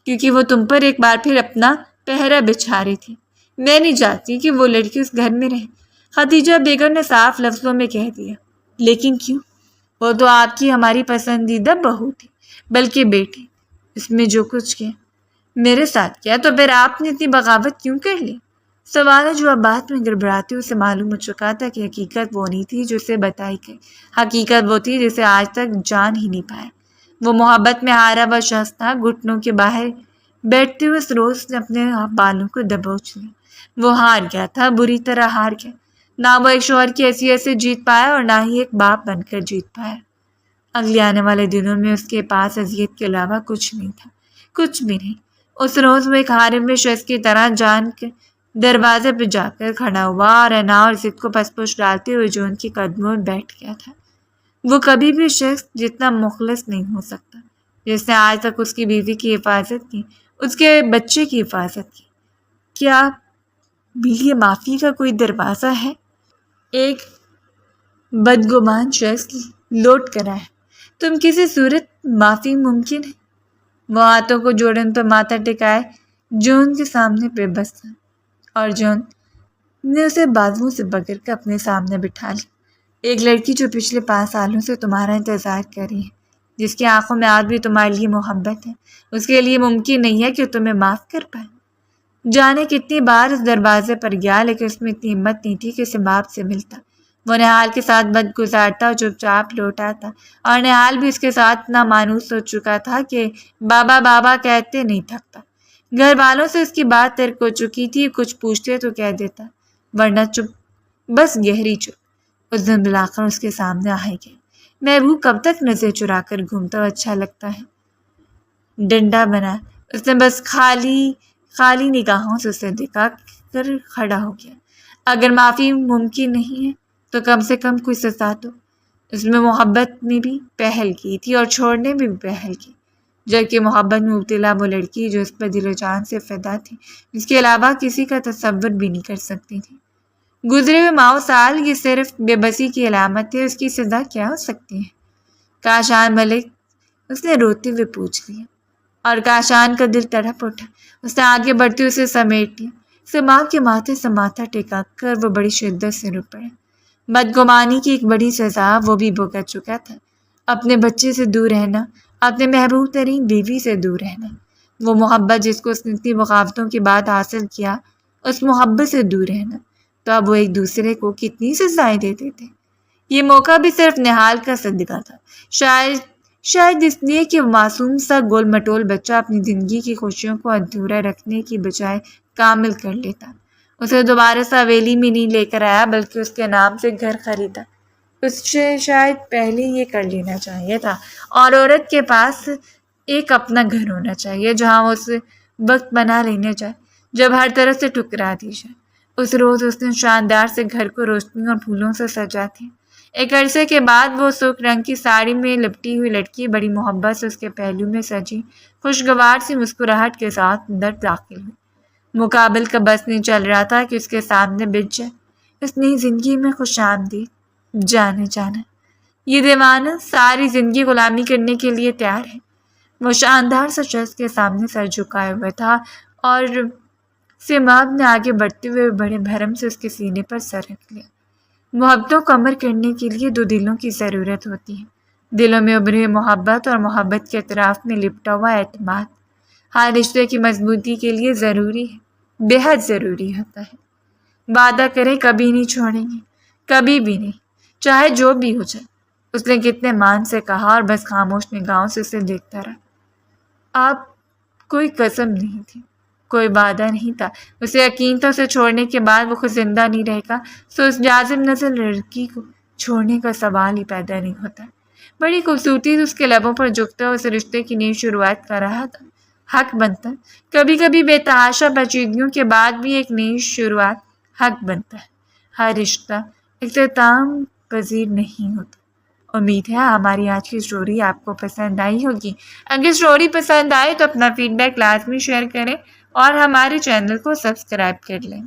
کیونکہ وہ تم پر ایک بار پھر اپنا پہرا بچھا رہی تھی۔ میں نہیں چاہتی کہ وہ لڑکی اس گھر میں رہے، خدیجہ بیگم نے صاف لفظوں میں کہہ دیا۔ لیکن کیوں؟ وہ تو آپ کی ہماری پسندیدہ بہو تھی، بلکہ بیٹی۔ اس میں جو کچھ کیا میرے ساتھ کیا، تو پھر آپ نے اتنی بغاوت کیوں کر لی؟ سوال جو اب بات میں گڑبڑاتے اسے معلوم ہو چکا تھا کہ حقیقت وہ نہیں تھی جو اسے بتائی گئی، حقیقت وہ تھی جسے آج تک جان ہی نہیں پایا۔ وہ محبت میں ہارا ہوا شخص تھا۔ گھٹنوں کے باہر بیٹھتے ہوئے اس روز نے اپنے بالوں کو دبوچ لیا۔ وہ ہار گیا تھا، بری طرح ہار گیا۔ نہ وہ ایک شوہر کی حیثیت سے جیت پایا اور نہ ہی ایک باپ بن کر جیت پایا۔ اگلے آنے والے دنوں میں اس کے پاس اذیت کے علاوہ کچھ نہیں تھا، کچھ بھی نہیں۔ اس روز وہ ایک ہارے ہوئے شخص کی طرح جان کے دروازے پہ جا کر کھڑا ہوا اور انا اور ضد کو پس پوش ڈالتے ہوئے جو ان کے قدموں میں بیٹھ گیا تھا۔ وہ کبھی بھی شخص جتنا مخلص نہیں ہو سکتا جس نے آج تک اس کی بیوی کی حفاظت کی، اس کے بچے کی حفاظت کی۔ کیا بھی یہ معافی کا کوئی دروازہ ہے؟ ایک بدگمان شخص لوٹ کر آیا، تم کسی صورت معافی ممکن ہے؟ وہ ہاتھوں کو جوڑن تو ماتھا ٹکائے جون کے سامنے بے بس تھا، اور جون نے اسے بازوؤں سے پکڑ کر اپنے سامنے بٹھا لی۔ ایک لڑکی جو پچھلے 5 سالوں سے تمہارا انتظار کر رہی ہے، جس کی آنکھوں میں آج بھی تمہارے لیے محبت ہے، اس کے لیے ممکن نہیں ہے کہ تمہیں معاف کر پائے۔ جانے کتنی بار اس دروازے پر گیا، لیکن اس میں اتنی ہمت نہیں تھی کہ سیماب سے ملتا۔ وہ نہال کے ساتھ بد گزارتا اور چپ چاپ لوٹ آتا، اور نہال بھی اس کے ساتھ اتنا مانوس ہو چکا تھا کہ بابا بابا کہتے نہیں تھکتا۔ گھر والوں سے اس کی بات ترک ہو چکی تھی، کچھ پوچھتے تو کہہ دیتا، ورنہ چپ، بس گہری چپ۔ اس دن بلاخر اس کے سامنے آ گیا۔ محبوب کب تک نظر چرا کر گھومتا ہوا اچھا لگتا ہے؟ ڈنڈا بنا اس نے بس خالی نگاہوں سے اسے دکھا کر کھڑا ہو گیا۔ اگر معافی ممکن نہیں ہے تو کم سے کم کوئی سزا دو۔ اس میں محبت میں بھی پہل کی تھی اور چھوڑنے میں بھی پہل کی، جبکہ محبت میں مبتلا وہ لڑکی جو اس پر دل و جان سے فدا تھی، اس کے علاوہ کسی کا تصور بھی نہیں کر سکتی تھی۔ گزرے ہوئے ماہ و سال یہ صرف بے بسی کی علامت ہے، اس کی سزا کیا ہو سکتی ہے؟ کاشان ملک، اس نے روتے ہوئے پوچھ لیا، اور کاشان کا دل تڑپ اٹھا۔ اس نے آگے بڑھتے اسے سمیٹ لیا، اسے ماں کے ماتھے سے ماتھا ٹکا کر وہ بڑی شدت سے رو پڑا۔ بدگمانی کی ایک بڑی سزا وہ بھی بھگت چکا تھا، اپنے بچے سے دور رہنا، اپنے محبوب ترین بیوی سے دور رہنا، وہ محبت جس کو اس نے اتنی مخافتوں کے بعد حاصل کیا، اس محبت سے دور رہنا۔ تو اب وہ ایک دوسرے کو کتنی سزائیں دیتے تھے۔ یہ موقع بھی صرف نہال کا صدقہ تھا، شاید اس لیے کہ وہ معصوم سا گول مٹول بچہ اپنی زندگی کی خوشیوں کو ادھورا رکھنے کی بجائے کامل کر لیتا۔ اسے دوبارہ سے حویلی میں نہیں لے کر آیا بلکہ اس کے نام سے گھر خریدا۔ اسے شاید پہلے یہ کر لینا چاہیے تھا، اور عورت کے پاس ایک اپنا گھر ہونا چاہیے جہاں وہ اسے وقت بنا لینا چاہے جب ہر طرف سے ٹکرا دی جائے۔ اس روز اس نے شاندار سے گھر کو روشنی اور پھولوں سے سجا دیا۔ ایک عرصے کے بعد وہ سرخ رنگ کی ساڑی میں لپٹی ہوئی لڑکی بڑی محبت سے اس کے پہلو میں سجی خوشگوار سی مسکراہٹ کے ساتھ اندر داخل ہوئی۔ مقابل کا بس نہیں چل رہا تھا کہ اس کے سامنے بچ جائے۔ اس نئی زندگی میں خوش آمدید جانے جانا۔ یہ دیوانہ ساری زندگی غلامی کرنے کے لیے تیار ہے۔ وہ شاندار سا شخص کے سامنے سر جھکائے ہوئے تھا اور سیماب نے آگے بڑھتے ہوئے بڑے بھرم سے اس کے سینے پر سر رکھ لیا۔ محبتوں کو امر کرنے کے لیے دو دلوں کی ضرورت ہوتی ہے، دلوں میں ابھری ہوئی محبت اور محبت کے اطراف میں لپٹا ہوا اعتماد۔ ہر رشتے کی مضبوطی کے لیے ضروری ہے، بے حد ضروری ہوتا ہے۔ وعدہ کریں کبھی نہیں چھوڑیں گے، کبھی بھی نہیں، چاہے جو بھی ہو جائے، اس نے کتنے مان سے کہا اور بس خاموش نگاہوں سے اسے دیکھتا رہا۔ آپ کوئی قسم نہیں تھی، کوئی وعدہ نہیں تھا۔ اسے یقین تھا اسے چھوڑنے کے بعد وہ خود زندہ نہیں رہے گا، سو اس جاذب نظر لڑکی کو چھوڑنے کا سوال ہی پیدا نہیں ہوتا۔ بڑی خوبصورتی سے اس کے لبوں پر جھکتا ہوا اس رشتے کی نئی شروعات کر رہا تھا۔ حق بنتا، کبھی کبھی بے تحاشا پیچیدگیوں کے بعد بھی ایک نئی شروعات حق بنتا ہے۔ ہر رشتہ اختتام پذیر نہیں ہوتا۔ امید ہے ہماری آج کی اسٹوری آپ کو پسند آئی ہوگی۔ اگر اسٹوری پسند آئے تو اپنا فیڈ بیک لازمی شیئر کریں اور ہمارے چینل کو سبسکرائب کر لیں۔